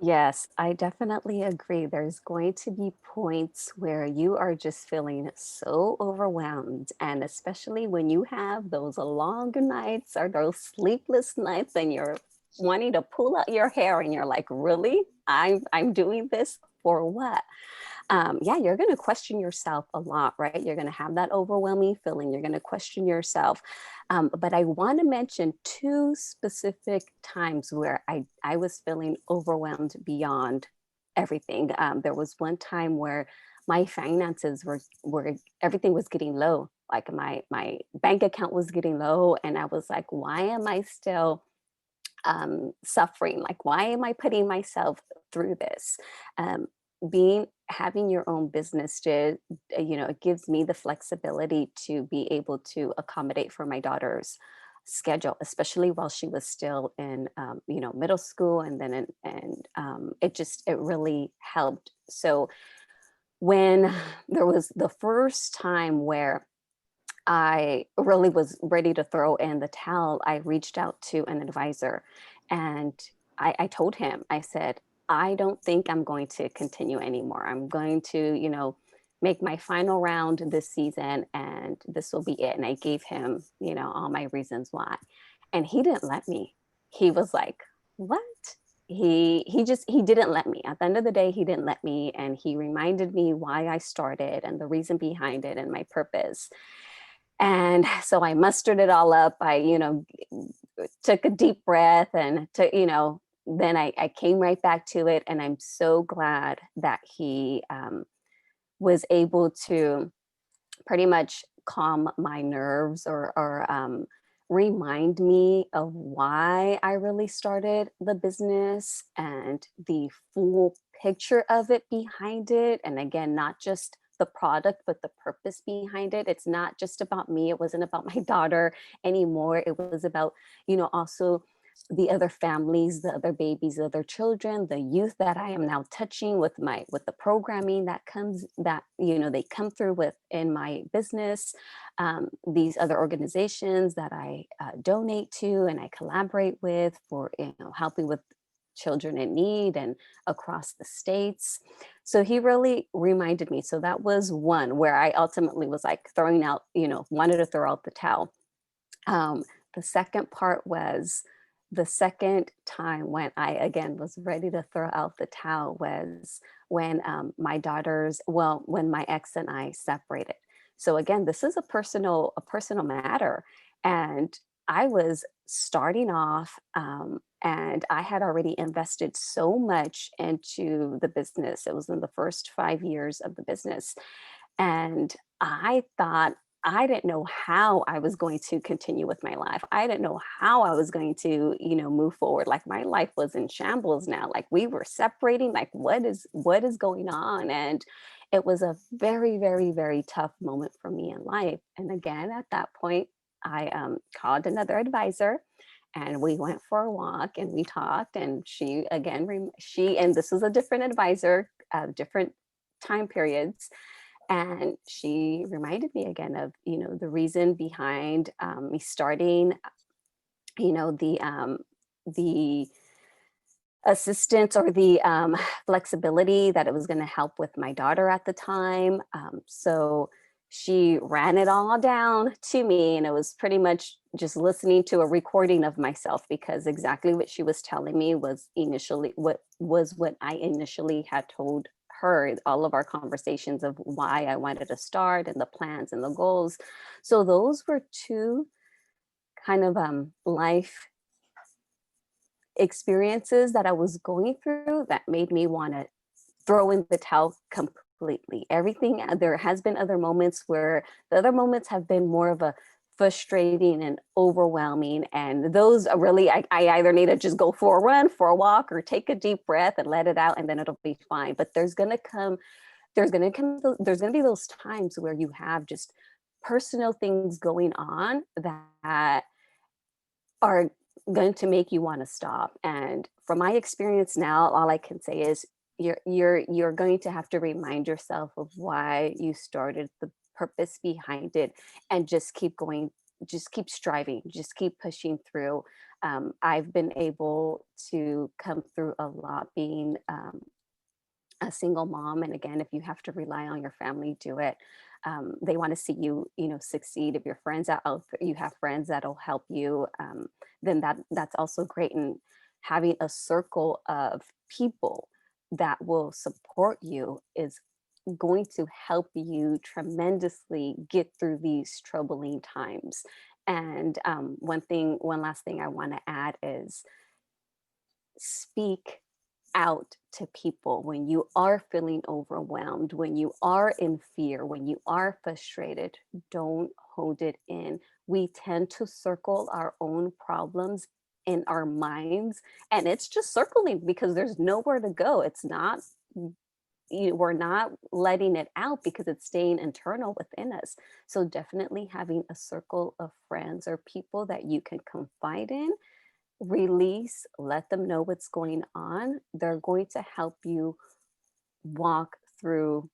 Yes, I definitely agree. There's going to be points where you are just feeling so overwhelmed. And especially when you have those longer nights or those sleepless nights and you're wanting to pull out your hair and you're like, really? I'm doing this for what? Yeah, you're going to question yourself a lot, right? You're going to have that overwhelming feeling. You're going to question yourself. But I want to mention two specific times where I was feeling overwhelmed beyond everything. There was one time where my finances were everything was getting low. Like my bank account was getting low, and I was like, why am I still suffering? Like, why am I putting myself through this? Having your own business, to it gives me the flexibility to be able to accommodate for my daughter's schedule, especially while she was still in middle school, and then it really helped. So when there was the first time where I really was ready to throw in the towel, I reached out to an advisor, and I told him, I said, I don't think I'm going to continue anymore. I'm going to, make my final round this season, and this will be it. And I gave him, all my reasons why. And he didn't let me. He was like, what? He didn't let me. At the end of the day, he didn't let me. And he reminded me why I started and the reason behind it and my purpose. And so I mustered it all up. I, took a deep breath and then I came right back to it. And I'm so glad that he was able to pretty much calm my nerves, or remind me of why I really started the business and the full picture of it behind it. And again, not just the product, but the purpose behind it. It's not just about me. It wasn't about my daughter anymore. It was about, also the other families, the other babies, the other children, the youth that I am now touching with the programming that they come through with in my business, these other organizations that I donate to and I collaborate with for helping with children in need and across the states. So he really reminded me. So that was one where I ultimately was like wanted to throw out the towel. The second part was the second time when I again was ready to throw out the towel was when when my ex and I separated. So again, this is a personal matter, and I was starting off, and I had already invested so much into the business. It was in the first 5 years of the business, and I thought, I didn't know how I was going to continue with my life. I didn't know how I was going to, move forward. Like my life was in shambles now. Like we were separating. Like what is going on? And it was a very, very, very tough moment for me in life. And again, at that point, I called another advisor, and we went for a walk and we talked. And she again, and this was a different advisor, different time periods. And she reminded me again of, the reason behind me starting, the assistance or the flexibility that it was going to help with my daughter at the time. So she ran it all down to me, and it was pretty much just listening to a recording of myself, because exactly what she was telling me was what I initially had told her, all of our conversations of why I wanted to start and the plans and the goals. So those were two kind of life experiences that I was going through that made me want to throw in the towel completely. Everything, there has been other moments where the other moments have been more of a frustrating and overwhelming. And those are really, I either need to just go for a run, for a walk, or take a deep breath and let it out, and then it'll be fine. But there's going to be those times where you have just personal things going on that are going to make you want to stop. And from my experience now, all I can say is you're going to have to remind yourself of why you started, the purpose behind it, and just keep going, just keep striving, just keep pushing through. I've been able to come through a lot being a single mom. And again, if you have to rely on your family, do it. They want to see you, succeed. If your friends are out there, you have friends that'll help you, then that's also great. And having a circle of people that will support you is going to help you tremendously get through these troubling times. And one last thing I want to add is speak out to people when you are feeling overwhelmed, when you are in fear, when you are frustrated. Don't hold it in. We tend to circle our own problems in our minds, and it's just circling because there's nowhere to go. It's not, we're not letting it out because it's staying internal within us. So definitely having a circle of friends or people that you can confide in, release, let them know what's going on. They're going to help you walk through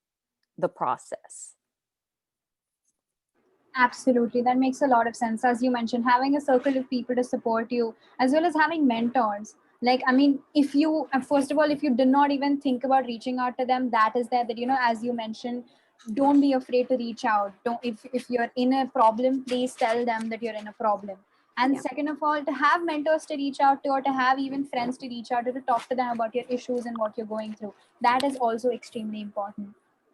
the process. Absolutely. That makes a lot of sense. As you mentioned, having a circle of people to support you, as well as having mentors. Like, I mean, if you, first of all, if you did not even think about reaching out to them, that is there, that, as you mentioned, don't be afraid to reach out. Don't, if you're in a problem, please tell them that you're in a problem. And Yeah. second of all, to have mentors to reach out to, or to have even friends to reach out to talk to them about your issues and what you're going through, that is also extremely important.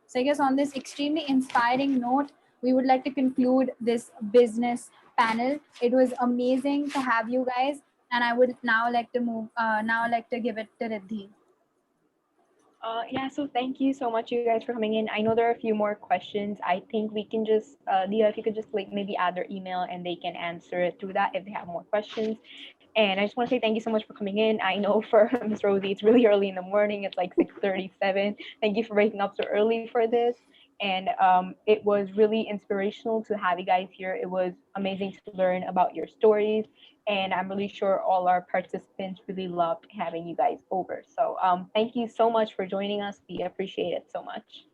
So I guess on this extremely inspiring note, we would like to conclude this business panel. It was amazing to have you guys, and I would now like to give it to Riddhi. Yeah, so thank you so much, you guys, for coming in. I know there are a few more questions. I think we can just, Leah, if you could just like maybe add their email and they can answer it through that if they have more questions. And I just want to say thank you so much for coming in. I know for Miss Rosie, it's really early in the morning. It's like 6:37. Thank you for waking up so early for this. And it was really inspirational to have you guys here. It was amazing to learn about your stories. And I'm really sure all our participants really loved having you guys over. So thank you so much for joining us. We appreciate it so much.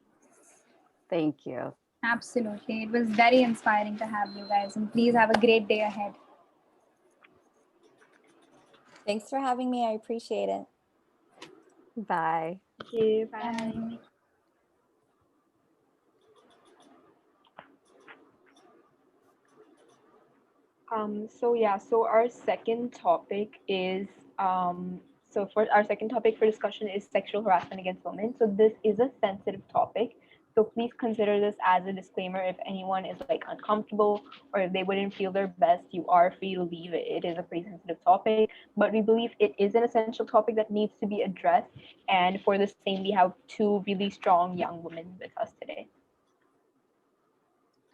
Thank you. Absolutely. It was very inspiring to have you guys, and please have a great day ahead. Thanks for having me. I appreciate it. Bye. Thank you. Bye. Bye. So our second topic is so for our second topic for discussion is sexual harassment against women. So this is a sensitive topic. So please consider this as a disclaimer. If anyone is like uncomfortable or if they wouldn't feel their best, you are free to leave. It is a pretty sensitive topic, but we believe it is an essential topic that needs to be addressed. And for the same, we have two really strong young women with us today.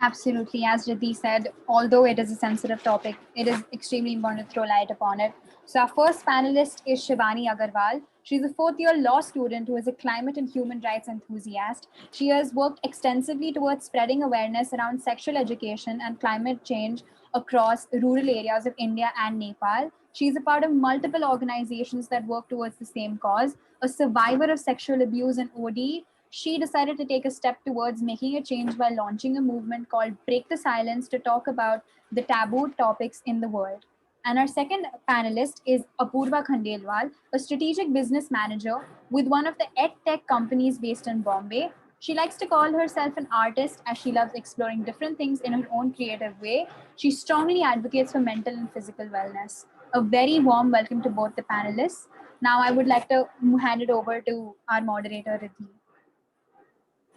Absolutely. As Riddhi said, although it is a sensitive topic, it is extremely important to throw light upon it. So our first panelist is Shivani Agarwal. She's a fourth-year law student who is a climate and human rights enthusiast. She has worked extensively towards spreading awareness around sexual education and climate change across rural areas of India and Nepal. She's a part of multiple organizations that work towards the same cause. A survivor of sexual abuse and OD, she decided to take a step towards making a change by launching a movement called Break the Silence to talk about the taboo topics in the world. And our second panelist is Apurva Khandelwal, a strategic business manager with one of the ed tech companies based in Bombay. She likes to call herself an artist as she loves exploring different things in her own creative way. She strongly advocates for mental and physical wellness. A very warm welcome to both the panelists. Now, I would like to hand it over to our moderator, Riddhi.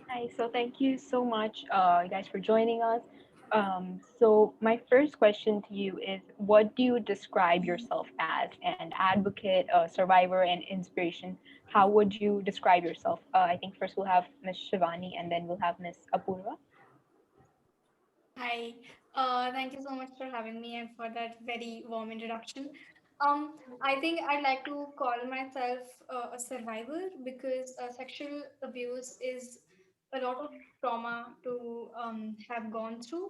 Hi, so thank you so much, guys, for joining us. So my first question to you is, what do you describe yourself as? An advocate, a survivor, and inspiration? How would you describe yourself? I think first we'll have Miss Shivani, and then we'll have Miss Apurva. Hi, thank you so much for having me and for that very warm introduction. I think I'd like to call myself a survivor because sexual abuse is a lot of trauma to have gone through.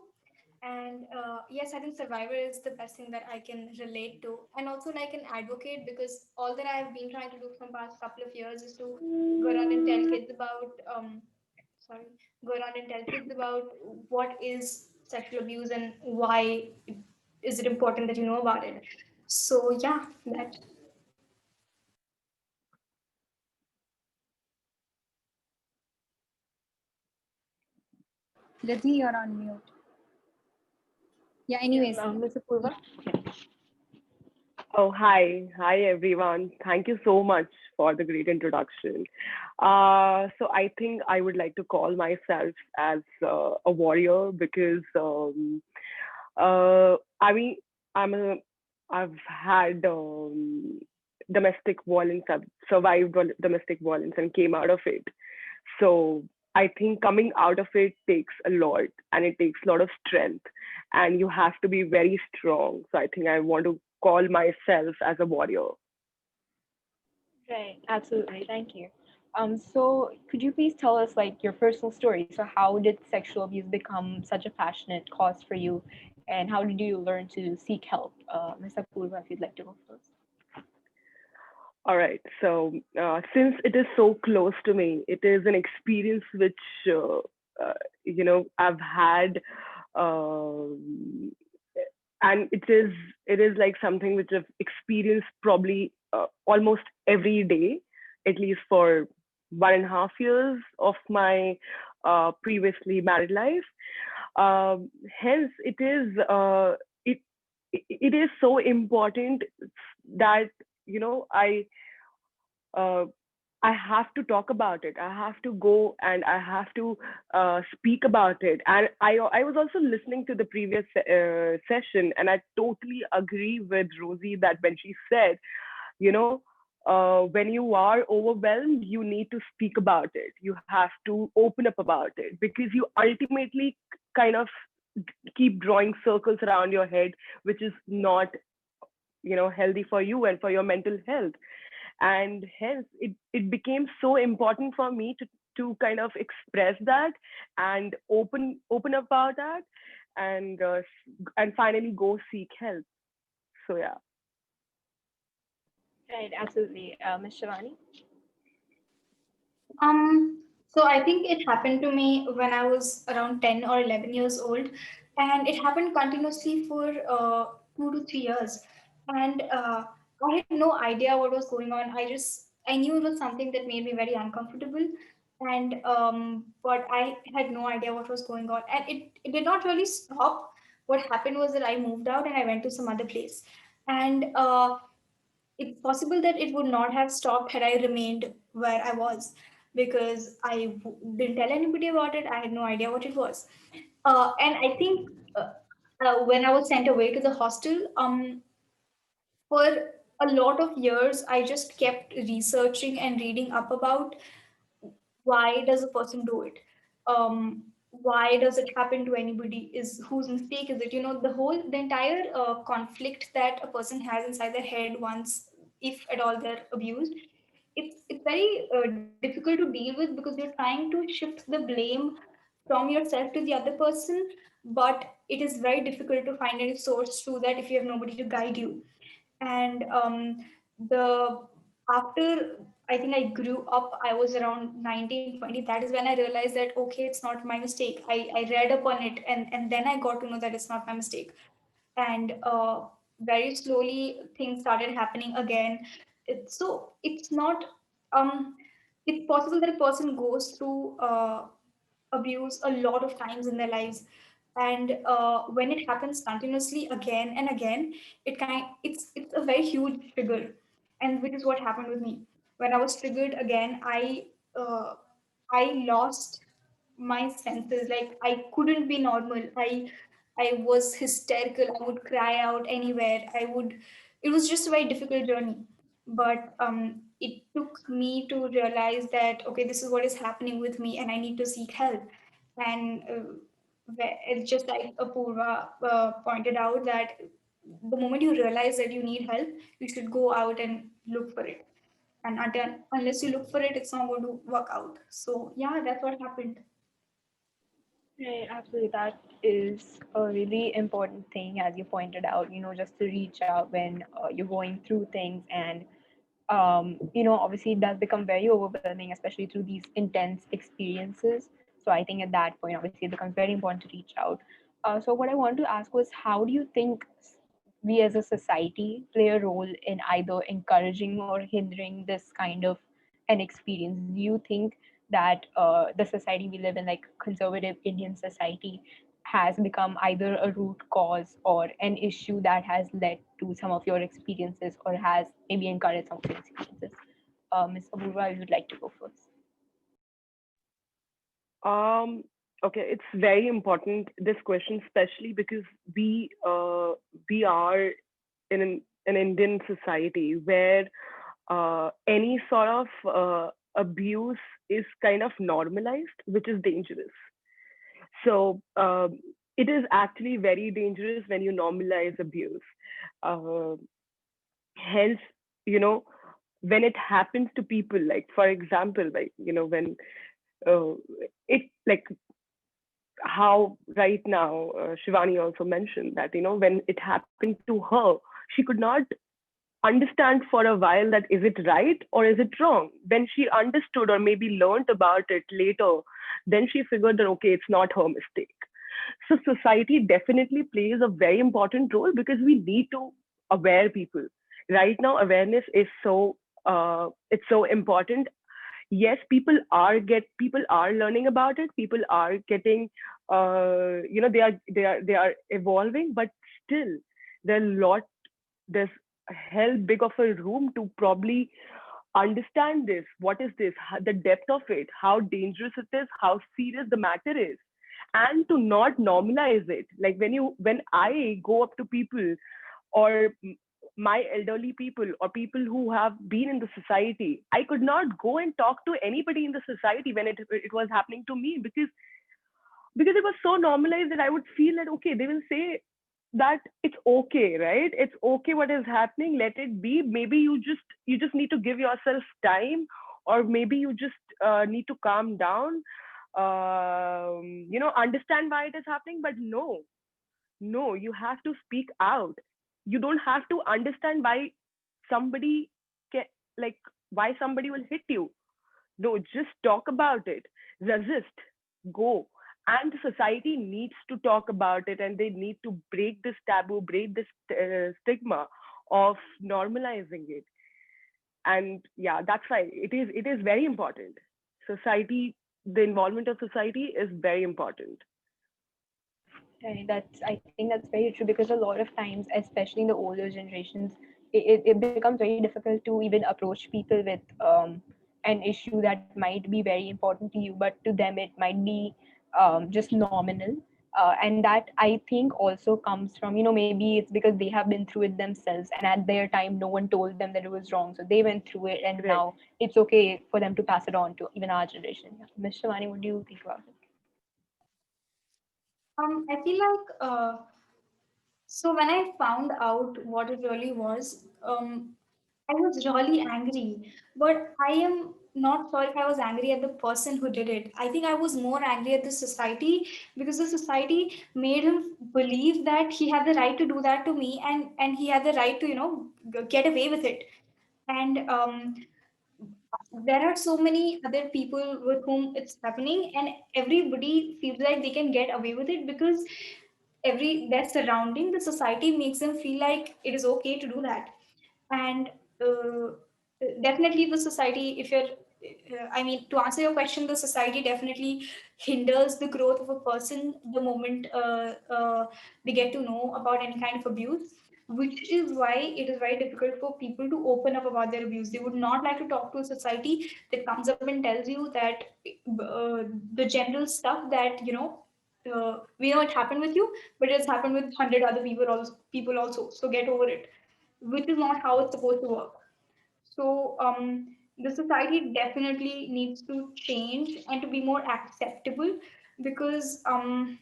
And yes, I think survivor is the best thing that I can relate to, and also like an advocate because all that I've been trying to do from past couple of years is to go around and tell kids about sorry go around and tell kids about what is sexual abuse and why is it important that you know about it. So yeah, that. Riddhi, you're on mute. Yeah, Yeah, anyways, Miss Apurva. Oh, hi. Hi, everyone. Thank you so much for the great introduction. So I think I would like to call myself as a warrior because I mean, I'm a, I've had domestic violence, I've survived domestic violence and came out of it. So I think coming out of it takes a lot and it takes a lot of strength and you have to be very strong. So I think I want to call myself as a warrior. Right, absolutely. Thank you. So could you please tell us like your personal story? So how did sexual abuse become such a passionate cause for you, and how did you learn to seek help? Ms. Apurva, if you'd like to go first. All right. So since it is so close to me, it is an experience which, I've had. Um, and it is like something which I've experienced probably almost every day, at least for 1.5 years of my previously married life. Hence, it it is so important that I uh, I have to talk about it. I have to go and I have to speak about it. And I was also listening to the previous session, and I totally agree with Rosie that when she said, you know, when you are overwhelmed, you need to speak about it. You have to open up about it because you ultimately kind of keep drawing circles around your head, which is not healthy for you and for your mental health. And hence it became so important for me to kind of express that and open up about that and finally go seek help. So yeah. Right, absolutely. Ms. Shivani. So I think it happened to me when I was around 10 or 11 years old, and it happened continuously for 2 to 3 years. And I had no idea what was going on. I knew it was something that made me very uncomfortable, and but I had no idea what was going on, and it did not really stop. What happened was that I moved out and I went to some other place, and it's possible that it would not have stopped had I remained where I was because didn't tell anybody about it. I had no idea what it was. And I think when I was sent away to the hostel, for a lot of years, I just kept researching and reading up about why does a person do it? Why does it happen to anybody? Is whose mistake is it? The entire conflict that a person has inside their head once, if at all they're abused, it's very difficult to deal with because you're trying to shift the blame from yourself to the other person, but it is very difficult to find any source through that if you have nobody to guide you. And the after I think I grew up, I was around 19, 20. That is when I realized that okay, it's not my mistake. I read up on it, and then I got to know that it's not my mistake. And very slowly things started happening again. So it's not um it's possible that a person goes through abuse a lot of times in their lives, and when it happens continuously again and again, it's a very huge trigger, and which is what happened with me. When I was triggered again, uh, I lost my senses. Like, I couldn't be normal. I was hysterical. I would cry out anywhere. It was just a very difficult journey. But it took me to realize that, okay, this is what is happening with me and I need to seek help. And it's just like Apurva pointed out, that the moment you realize that you need help, you should go out and look for it. And unless you look for it, it's not going to work out. So yeah, that's what happened. Right, absolutely. That is a really important thing, as you pointed out, just to reach out when you're going through things. And, obviously it does become very overwhelming, especially through these intense experiences. So I think at that point, obviously, it becomes very important to reach out. So what I want to ask was, how do you think we as a society play a role in either encouraging or hindering this kind of an experience? Do you think that the society we live in, like conservative Indian society, has become either a root cause or an issue that has led to some of your experiences, or has maybe encouraged some of your experiences? Ms. Aburva, I would like to go first. Um, okay, it's very important, this question, especially because we are in an Indian society where any sort of abuse is kind of normalized, which is dangerous. So it is actually very dangerous when you normalize abuse. Uh, Hence, you know, when it happens to people, like for example, like when uh, it like how right now Shivani also mentioned that when it happened to her, she could not understand for a while that is it right or is it wrong. When she understood or maybe learned about it later, then she figured that okay, it's not her mistake. So society definitely plays a very important role because we need to aware people. Right now, awareness is it's so important. Yes, people are learning about it. People are getting they are evolving, but still there are lot there's a hell big of a room to probably understand this. What is this? The depth of it, how dangerous it is, how serious the matter is, and to not normalize it. Like when I go up to people or my elderly people or people who have been in the society, I could not go and talk to anybody in the society when it was happening to me because it was so normalized that I would feel that okay, they will say that it's okay, right? It's okay what is happening. Let it be. Maybe you just need to give yourself time, or maybe you just need to calm down. Understand why it is happening. But no, no, you have to speak out. You don't have to understand why somebody can like why somebody will hit you. No, just talk about it. Resist. Go. And the society needs to talk about it, and they need to break this taboo, break this stigma of normalizing it. And yeah, that's why it is very important. Society, the involvement of society is very important. Right, I think that's very true, because a lot of times, especially in the older generations, it becomes very difficult to even approach people with an issue that might be very important to you, but to them it might be just nominal. And that, I think, also comes from, maybe it's because they have been through it themselves, and at their time no one told them that it was wrong, so they went through it, and Right. now it's okay for them to pass it on to even our generation. Yeah. Ms. Shivani, what do you think about it? I feel like so when I found out what it really was, I was really angry. But I am not sure if I was angry at the person who did it. I think I was more angry at the society, because the society made him believe that he had the right to do that to me, and he had the right to get away with it. And there are so many other people with whom it's happening, and everybody feels like they can get away with it because their surrounding, the society, makes them feel like it is okay to do that. And uh, definitely the society, if you're I mean, to answer your question, the society definitely hinders the growth of a person the moment they get to know about any kind of abuse, which is why it is very difficult for people to open up about their abuse. They would not like to talk to a society that comes up and tells you that the general stuff that, we know it happened with you, but it's happened with 100 other people also. So get over it, which is not how it's supposed to work. So the society definitely needs to change and to be more acceptable, because I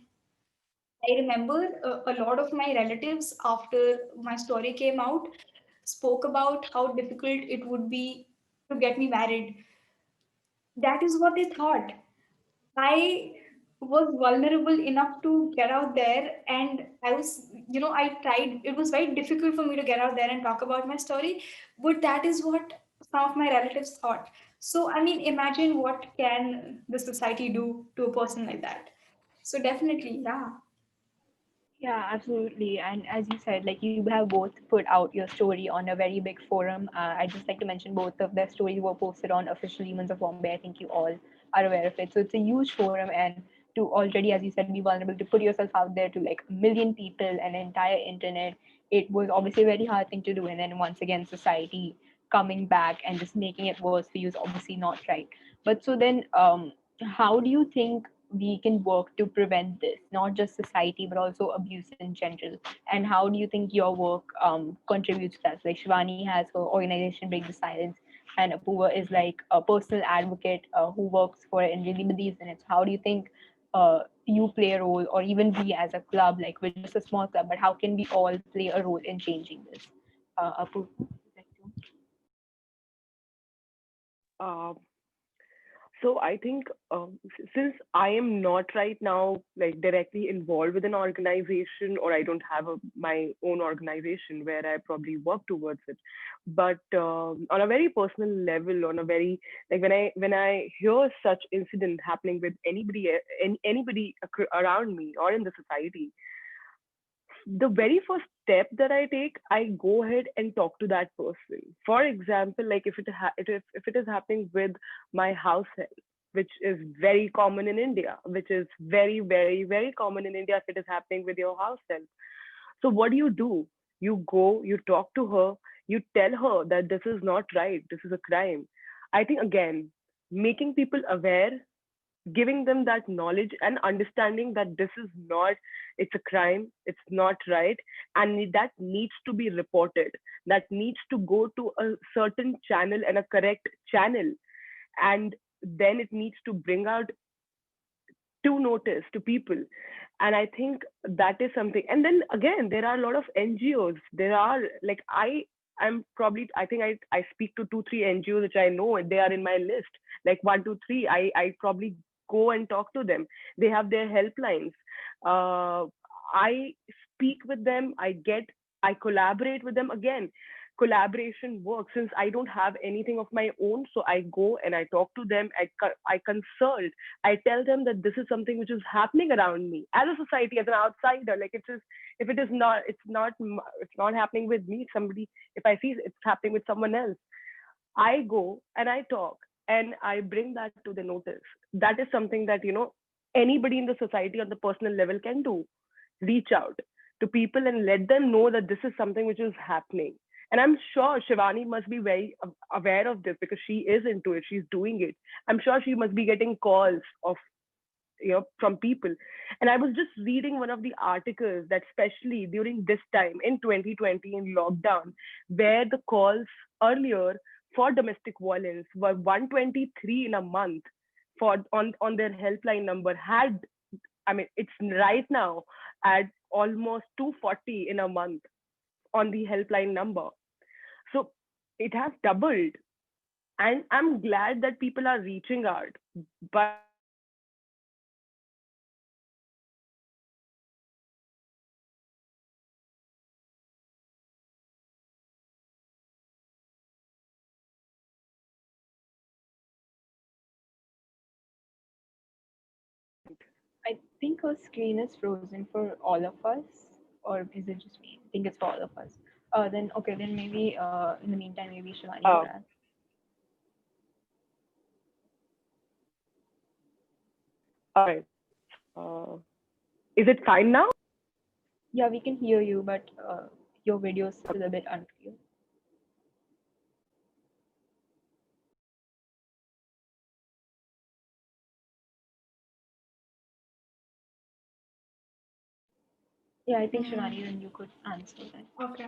remember a lot of my relatives, after my story came out, spoke about how difficult it would be to get me married. That is what they thought. I was vulnerable enough to get out there, and I tried. It was very difficult for me to get out there and talk about my story, but that is what some of my relatives thought. So, I mean, imagine what can the society do to a person like that. So, definitely, yeah. Yeah, absolutely. And as you said, like you have both put out your story on a very big forum. I just like to mention both of their stories were posted on Official Humans of Bombay. I think you all are aware of it. So it's a huge forum, and to already, as you said, be vulnerable, to put yourself out there to like a million people and the entire internet, it was obviously a very hard thing to do. And then once again, society coming back and just making it worse for you is obviously not right. But so then, how do you think we can work to prevent this, not just society but also abuse in general? And how do you think your work contributes to that? Like Shivani has her organization Break the Silence, and Apuva is like a personal advocate who works for it and really believes in it. So how do you think you play a role, or even we as a club, like we're just a small club, but how can we all play a role in changing this? Apuva, would you like to? Uh, So I think since I am not right now like directly involved with an organization, or I don't have my own organization where I probably work towards it, but on a very personal level, on a very like when I hear such incident happening with anybody around me or in the society, the very first step that I take, I go ahead and talk to that person. For example, like if it is happening with my house help, which is very common in India, which is very, very, very common in India, if it is happening with your house help. So what do? You go, you talk to her, you tell her that this is not right, this is a crime. I think again, making people aware, giving them that knowledge and understanding that this is not, it's a crime, it's not right, and that needs to be reported, that needs to go to a certain channel and a correct channel, and then it needs to bring out to notice to people. And I think that is something. And then again, there are a lot of NGOs. There are like I'm probably, I think I speak to 2 3 NGOs which I know, and they are in my list, like 1 2 3. I probably go and talk to them. They have their helplines. I speak with them, I collaborate with them. Again, collaboration works. Since I don't have anything of my own, so I go and I talk to them, I consult, I tell them that this is something which is happening around me as a society, as an outsider. Like it is, if it is not, it's not happening with me. Somebody, if I see it's happening with someone else, I go and I talk and I bring that to the notice. That is something that anybody in the society on the personal level can do. Reach out to people and let them know that this is something which is happening. And I'm sure Shivani must be very aware of this because she is into it. She's doing it. I'm sure she must be getting calls of from people. And I was just reading one of the articles that especially during this time in 2020 in lockdown, where the calls earlier for domestic violence were 123 in a month for on their helpline number. Had I mean, it's right now at almost 240 in a month on the helpline number. So it has doubled. And I'm glad that people are reaching out. But I think her screen is frozen for all of us, or is it just me? I think it's for all of us. Then okay, then maybe in the meantime, maybe Shivani would uh, add. All right. Uh, is it fine now? Yeah, we can hear you, but your video is still a bit unclear. Yeah, I think Shivani, then you could answer that. Okay.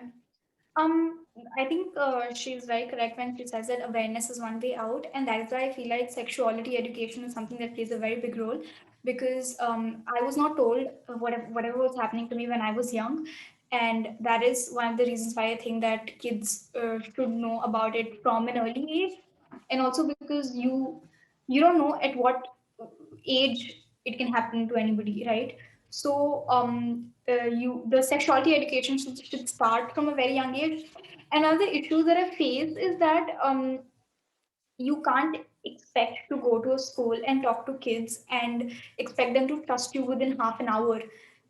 I think she's very correct when she says that awareness is one way out, and that is why I feel like sexuality education is something that plays a very big role because I was not told whatever was happening to me when I was young, and that is one of the reasons why I think that kids should know about it from an early age, and also because you don't know at what age it can happen to anybody, right? So you the sexuality education should start from a very young age. Another issue that I face is that you can't expect to go to a school and talk to kids and expect them to trust you within half an hour.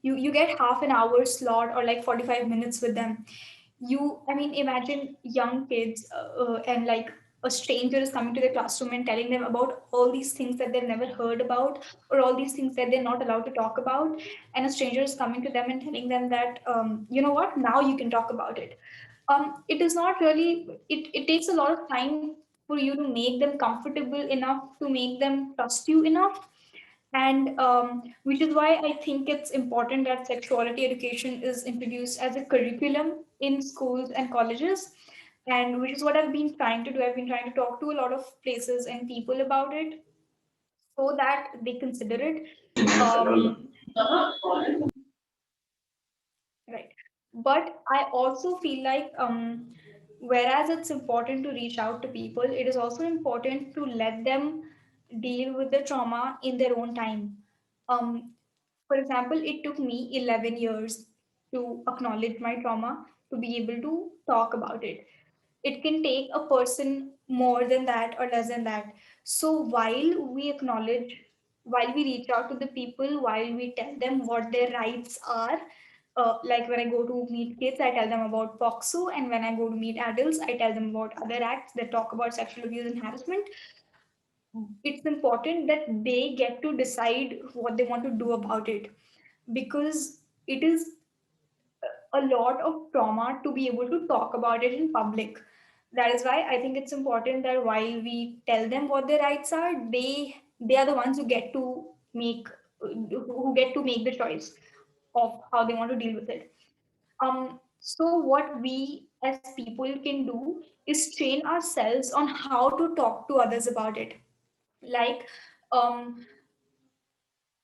You get half an hour slot or like 45 minutes with them. I mean, imagine young kids and like a stranger is coming to the classroom and telling them about all these things that they've never heard about or all these things that they're not allowed to talk about, and a stranger is coming to them and telling them that you know what, now you can talk about it. It is not really, it takes a lot of time for you to make them comfortable enough, to make them trust you enough. And which is why I think it's important that sexuality education is introduced as a curriculum in schools and colleges. And which is what I've been trying to do. I've been trying to talk to a lot of places and people about it so that they consider it. Um, right. But I also feel like, whereas it's important to reach out to people, it is also important to let them deal with the trauma in their own time. Um, for example, it took me 11 years to acknowledge my trauma, to be able to talk about it. It can take a person more than that or less than that. So while we acknowledge, while we reach out to the people, while we tell them what their rights are, like when I go to meet kids, I tell them about POXO, and when I go to meet adults, I tell them about other acts that talk about sexual abuse and harassment. It's important that they get to decide what they want to do about it, because it is a lot of trauma to be able to talk about it in public. That is why I think it's important that while we tell them what their rights are, they are the ones who get to make the choice of how they want to deal with it. So what we as people can do is train ourselves on how to talk to others about it. Like, um,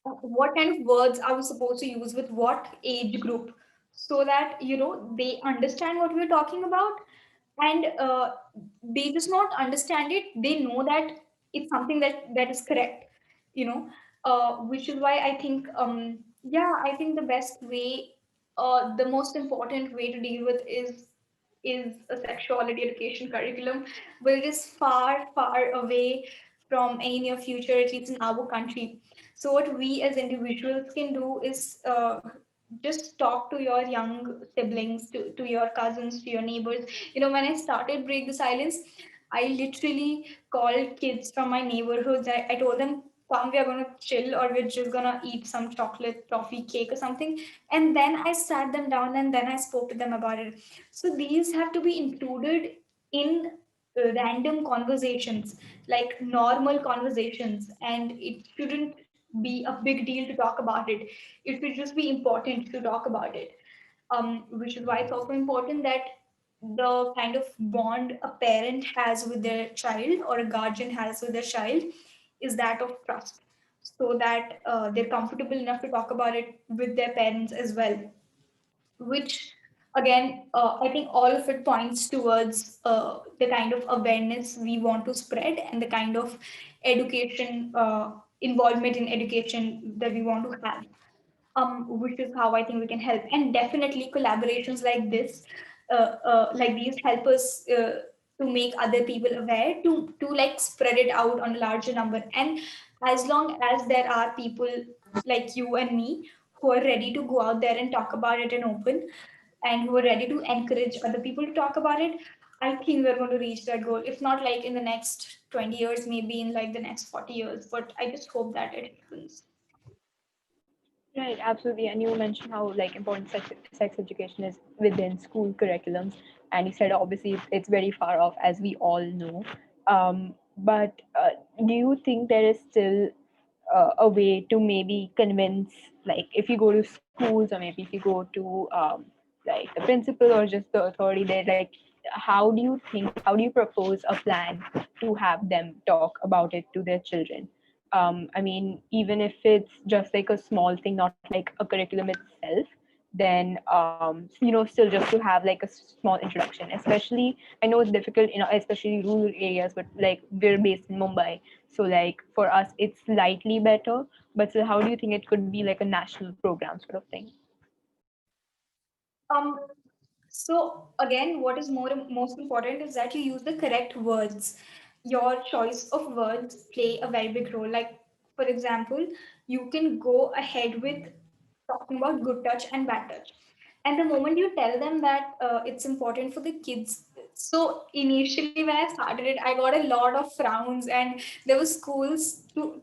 what kind of words are we supposed to use with what age group, so that they understand what we're talking about, and they just not understand it, they know that it's something that is correct, which is why I think, yeah, I think the best way, the most important way to deal with is a sexuality education curriculum, but it is far, far away from any near future, at least in our country. So what we as individuals can do is just talk to your young siblings, to your cousins, to your neighbors. When I started Break the Silence, I literally called kids from my neighborhoods. I told them, come, we are going to chill, or we're just going to eat some chocolate, toffee, cake, or something. And then I sat them down and then I spoke to them about it. So these have to be included in random conversations, like normal conversations, and it shouldn't be a big deal to talk about it. It should just be important to talk about it. Which is why it's also important that the kind of bond a parent has with their child or a guardian has with their child is that of trust, so that they're comfortable enough to talk about it with their parents as well. Which again, I think all of it points towards the kind of awareness we want to spread and the kind of education, involvement in education that we want to have, which is how I think we can help. And definitely collaborations like these help us to make other people aware, to like spread it out on a larger number. And as long as there are people like you and me who are ready to go out there and talk about it and open, and who are ready to encourage other people to talk about it, I think we're going to reach that goal. If not like in the next 20 years, maybe in like the next 40 years. But I just hope that it happens. Right, absolutely. And you mentioned how like important sex education is within school curriculums, and you said obviously it's very far off, as we all know. But do you think there is still a way to maybe convince, like if you go to schools or maybe if you go to like the principal or just the authority there, like how do you propose a plan to have them talk about it to their children? I mean, even if it's just like a small thing, not like a curriculum itself, then still just to have like a small introduction. Especially, I know it's difficult, especially rural areas, but like we're based in Mumbai, so like for us, it's slightly better. But so, how do you think it could be like a national program sort of thing? Um, so again, what is most important is that you use the correct words. Your choice of words play a very big role. Like, for example, you can go ahead with talking about good touch and bad touch. And the moment you tell them that it's important for the kids, so initially when I started it, I got a lot of frowns, and there were schools to.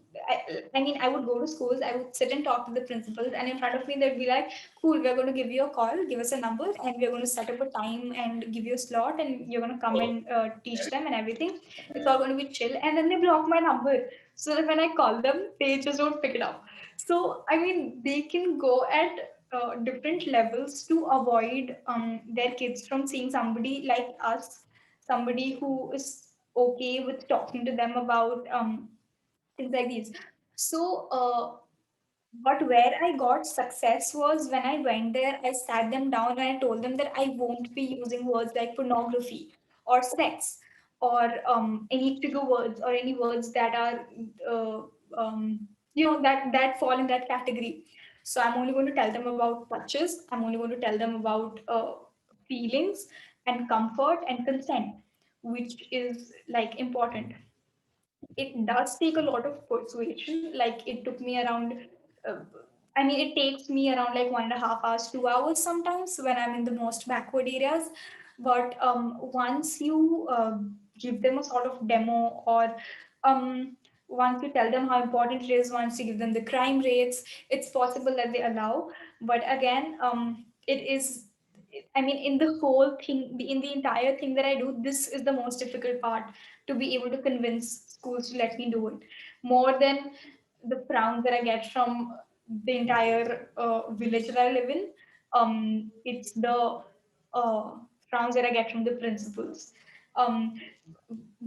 I mean, I would go to schools, I would sit and talk to the principals, and in front of me they'd be like, "Cool, we're going to give you a call, give us a number, and we're going to set up a time and give you a slot, and you're going to come and teach them and everything. It's all going to be chill." And then they block my number, so that when I call them, they just don't pick it up. So I mean, they can go at different levels to avoid their kids from seeing somebody like us, somebody who is okay with talking to them about things like these. So, but where I got success was when I went there, I sat them down and I told them that I won't be using words like pornography or sex or any trigger words or any words that are, uh, that fall in that category. So I'm only going to tell them about touches. I'm only going to tell them about feelings and comfort and consent, which is like important. It does take a lot of persuasion. Like it took me around, uh, I mean, it takes me around like 1.5 hours, 2 hours sometimes when I'm in the most backward areas. But once you give them a sort of demo, or once you tell them how important it is, once you give them the crime rates, it's possible that they allow. But again, it is, I mean, in the whole thing, in the entire thing that I do, this is the most difficult part, to be able to convince schools to let me do it. More than the frowns that I get from the entire village that I live in, it's the frowns that I get from the principals. Um,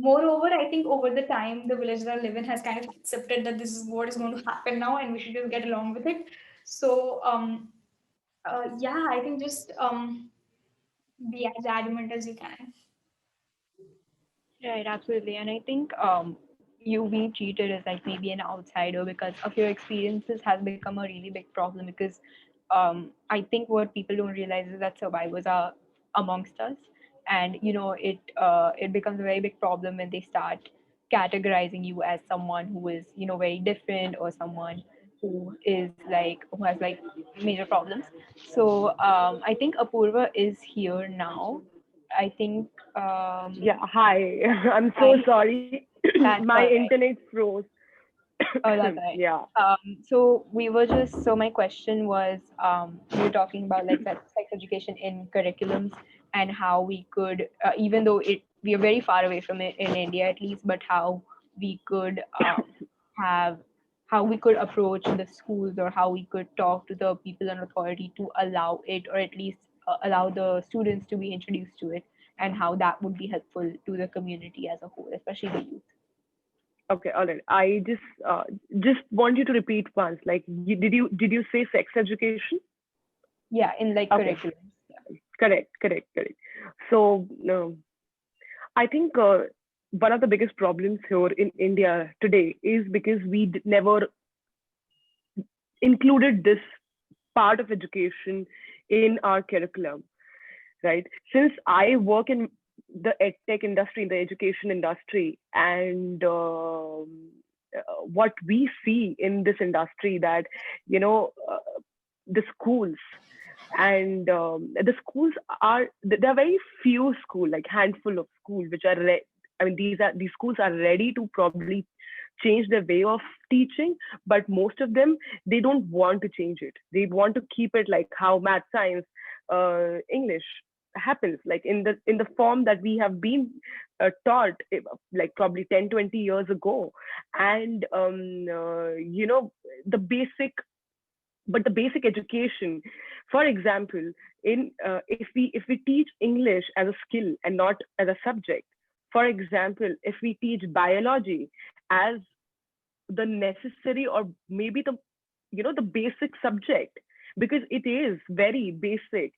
Moreover, I think over the time, the village that I live in has kind of accepted that this is what is going to happen now, and we should just get along with it. So, yeah, I think just be as adamant as you can. Right, absolutely. And I think you being treated as like maybe an outsider because of your experiences has become a really big problem because I think what people don't realize is that survivors are amongst us, and it becomes a very big problem when they start categorizing you as someone who is very different, or someone who has like major problems. So I think Apurva is here now. I think Yeah, hi. I'm so hi. sorry. That's My all right. internet froze. Oh, that's all right. Yeah. So my question was, we were talking about like sex education in curriculums, and how we could, even though we are very far away from it in India at least, but we could have, how we could approach the schools, or how we could talk to the people in authority to allow it, or at least allow the students to be introduced to it, and how that would be helpful to the community as a whole, especially the youth. Okay, all right. I just want you to repeat once. Like, did you say sex education? Yeah, in like Okay, curriculums. correct. So, no, I think one of the biggest problems here in India today is because we never included this part of education in our curriculum, right? Since I work in the edtech industry, in the education industry, and what we see in this industry, that you know the schools the schools are, there are very few school, like handful of schools which are I mean, these schools are ready to probably change their way of teaching, but most of them, they don't want to change it. They want to keep it like how math, science, English happens, like in the form that we have been taught, like probably 10-20 years ago. And the basic, but the basic education, for example, in if we teach English as a skill and not as a subject, for example, if we teach biology as the necessary, or maybe the, the basic subject, because it is very basic.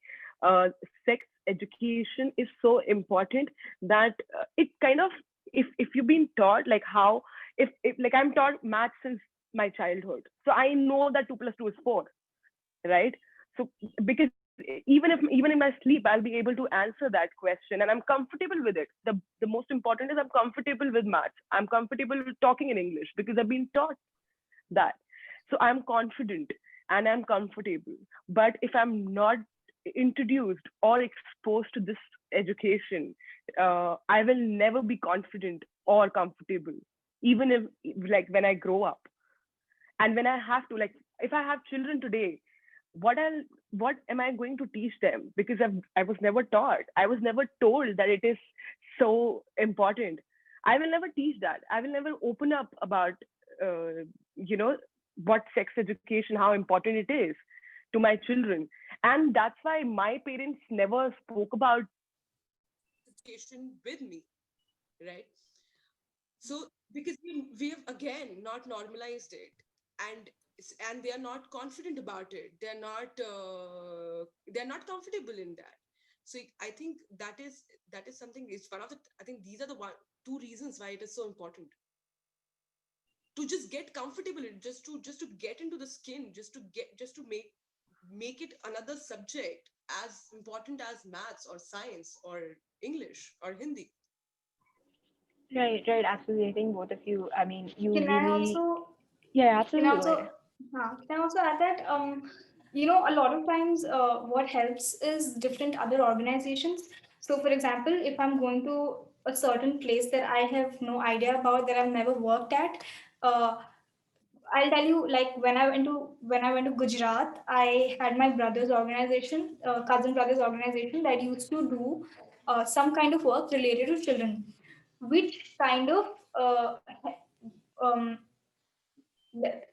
Sex education is so important that it kind of, if you've been taught like how, if like I'm taught math since my childhood, so I know that 2 plus 2 is 4, right? So because even in my sleep, I'll be able to answer that question, and I'm comfortable with it. The most important is I'm comfortable with maths. I'm comfortable with talking in English because I've been taught that. So I'm confident and I'm comfortable. But if I'm not introduced or exposed to this education, I will never be confident or comfortable, even if, like, when I grow up. And when I have to, like, if I have children today, what am I going to teach them? Because I was never taught. I was never told that it is so important. I will never teach that. I will never open up about uh, you know what sex education, how important it is to my children. And that's why my parents never spoke about education with me, right? So because we have again not normalized it, and and they are not confident about it. They're not comfortable in that. So I think that is something. It's one of the, I think these are the two reasons why it is so important to just get comfortable in, just to get into the skin, just to make it another subject as important as maths or science or English or Hindi. Right, absolutely. I think both of you, I mean, you Can I really, also yeah, can I absolutely. Go also ahead. can I also add that a lot of times what helps is different other organizations. So for example, if I'm going to a certain place that I have no idea about, that I've never worked at, uh, I'll tell you, like when I went to Gujarat, I had my brother's organization, cousin brother's organization, that used to do some kind of work related to children, which kind of um,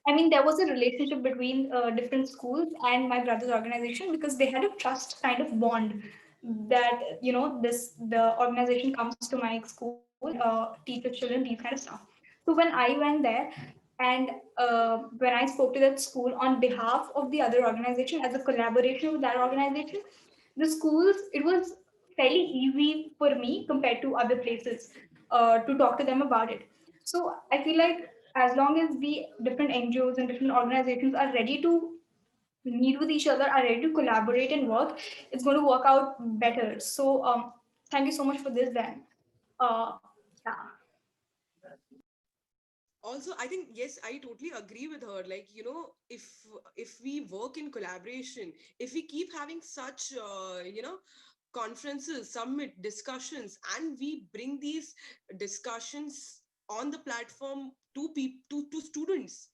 I mean, there was a relationship between different schools and my brother's organization, because they had a trust kind of bond, that the organization comes to my school, teaches children these kind of stuff. So when I went there, and when I spoke to that school on behalf of the other organization as a collaboration with that organization, the schools, it was fairly easy for me compared to other places to talk to them about it. So I feel like as long as the different NGOs and different organizations are ready to meet with each other, are ready to collaborate and work, it's going to work out better. So thank you so much for this then. Yeah. Also, I think, yes, I totally agree with her. Like, if we work in collaboration, if we keep having such conferences, summit discussions, and we bring these discussions on the platform to people, to students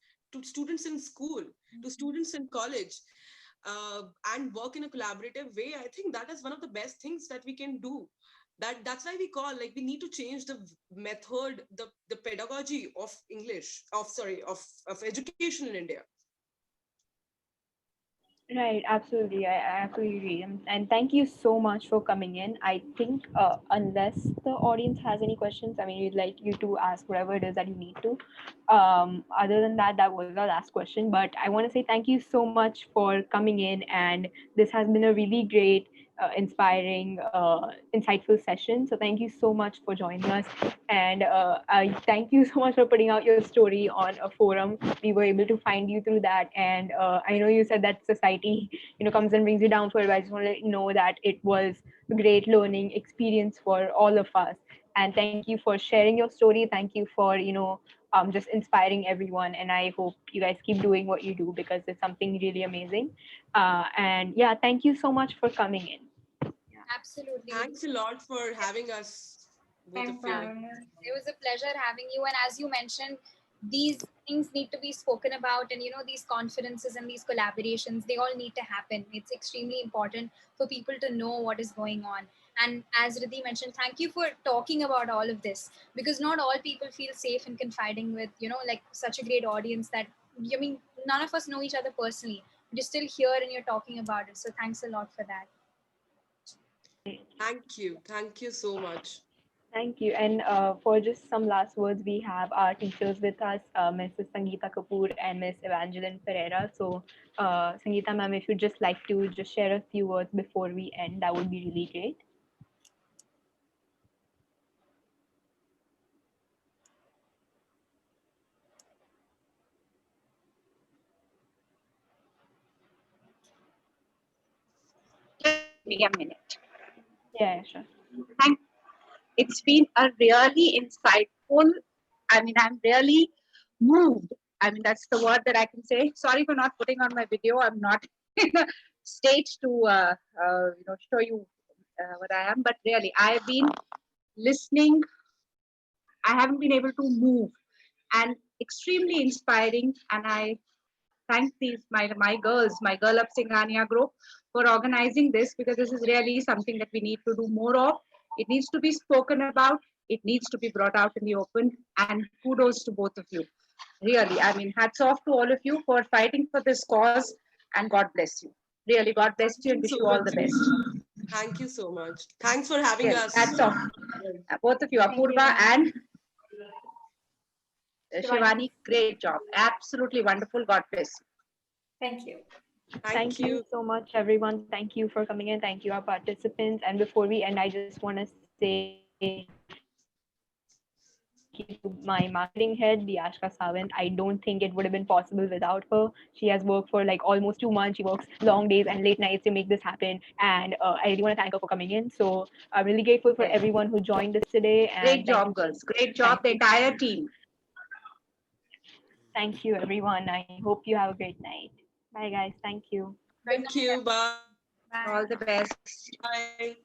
in school, to students in college, and work in a collaborative way, I think that is one of the best things that we can do. That's why we call, like, we need to change the method, the pedagogy of English, of sorry of education in India. Right, absolutely. I absolutely agree. And thank you so much for coming in. I think unless the audience has any questions, I mean, we'd like you to ask whatever it is that you need to. Other than that, that was our last question. But I want to say thank you so much for coming in. And this has been a really great, inspiring, insightful session. So thank you so much for joining us. And I thank you so much for putting out your story on a forum. We were able to find you through that. And I know you said that society, comes and brings you down to it. But I just want to let you know that it was a great learning experience for all of us. And thank you for sharing your story. Thank you for, just inspiring everyone. And I hope you guys keep doing what you do, because it's something really amazing. And yeah, thank you so much for coming in. Absolutely. Thanks a lot for having us. both of Thanks for you. having us. It was a pleasure having you. And as you mentioned, these things need to be spoken about, and these conferences and these collaborations, they all need to happen. It's extremely important for people to know what is going on. And as Riddhi mentioned, thank you for talking about all of this, because not all people feel safe in confiding with like such a great audience that, I mean, none of us know each other personally, but you're still here and you're talking about it. So thanks a lot for that. Thank you. Thank you so much. Thank you. And for just some last words, we have our teachers with us, Mrs. Sangeeta Kapoor and Miss Evangeline Pereira. So, Sangeeta ma'am, if you'd just like to just share a few words before we end, that would be really great. Just give me a minute. Yeah, sure. Thank. It's been a really insightful. I mean, I'm really moved. I mean, that's the word that I can say. Sorry for not putting on my video. I'm not in a state to show you what I am. But really, I've been listening. I haven't been able to move, and extremely inspiring. And I thank these my girls, my Girl Up Singhania group, for organizing this, because this is really something that we need to do more of. It needs to be spoken about. It needs to be brought out in the open. And kudos to both of you. Really, I mean, hats off to all of you for fighting for this cause. And God bless you. Really, God bless you and wish you all the best. Thank you so much. Thanks for having Yes, us. hats off. Both of you, Apurva and Shivani, great job. Absolutely wonderful. God bless you. Thank you. Thank you so much, everyone. Thank you for coming in. Thank you, our participants. And before we end, I just want to say thank you to my marketing head, Diashka Sawant. I don't think it would have been possible without her. She has worked for like almost 2 months. She works long days and late nights to make this happen. And I really want to thank her for coming in. So I'm really grateful for everyone who joined us today. And great job, girls. Great job, the entire team. Thank you, everyone. I hope you have a great night. Bye, guys. Thank you. Thank you. Bye. All the best. Bye.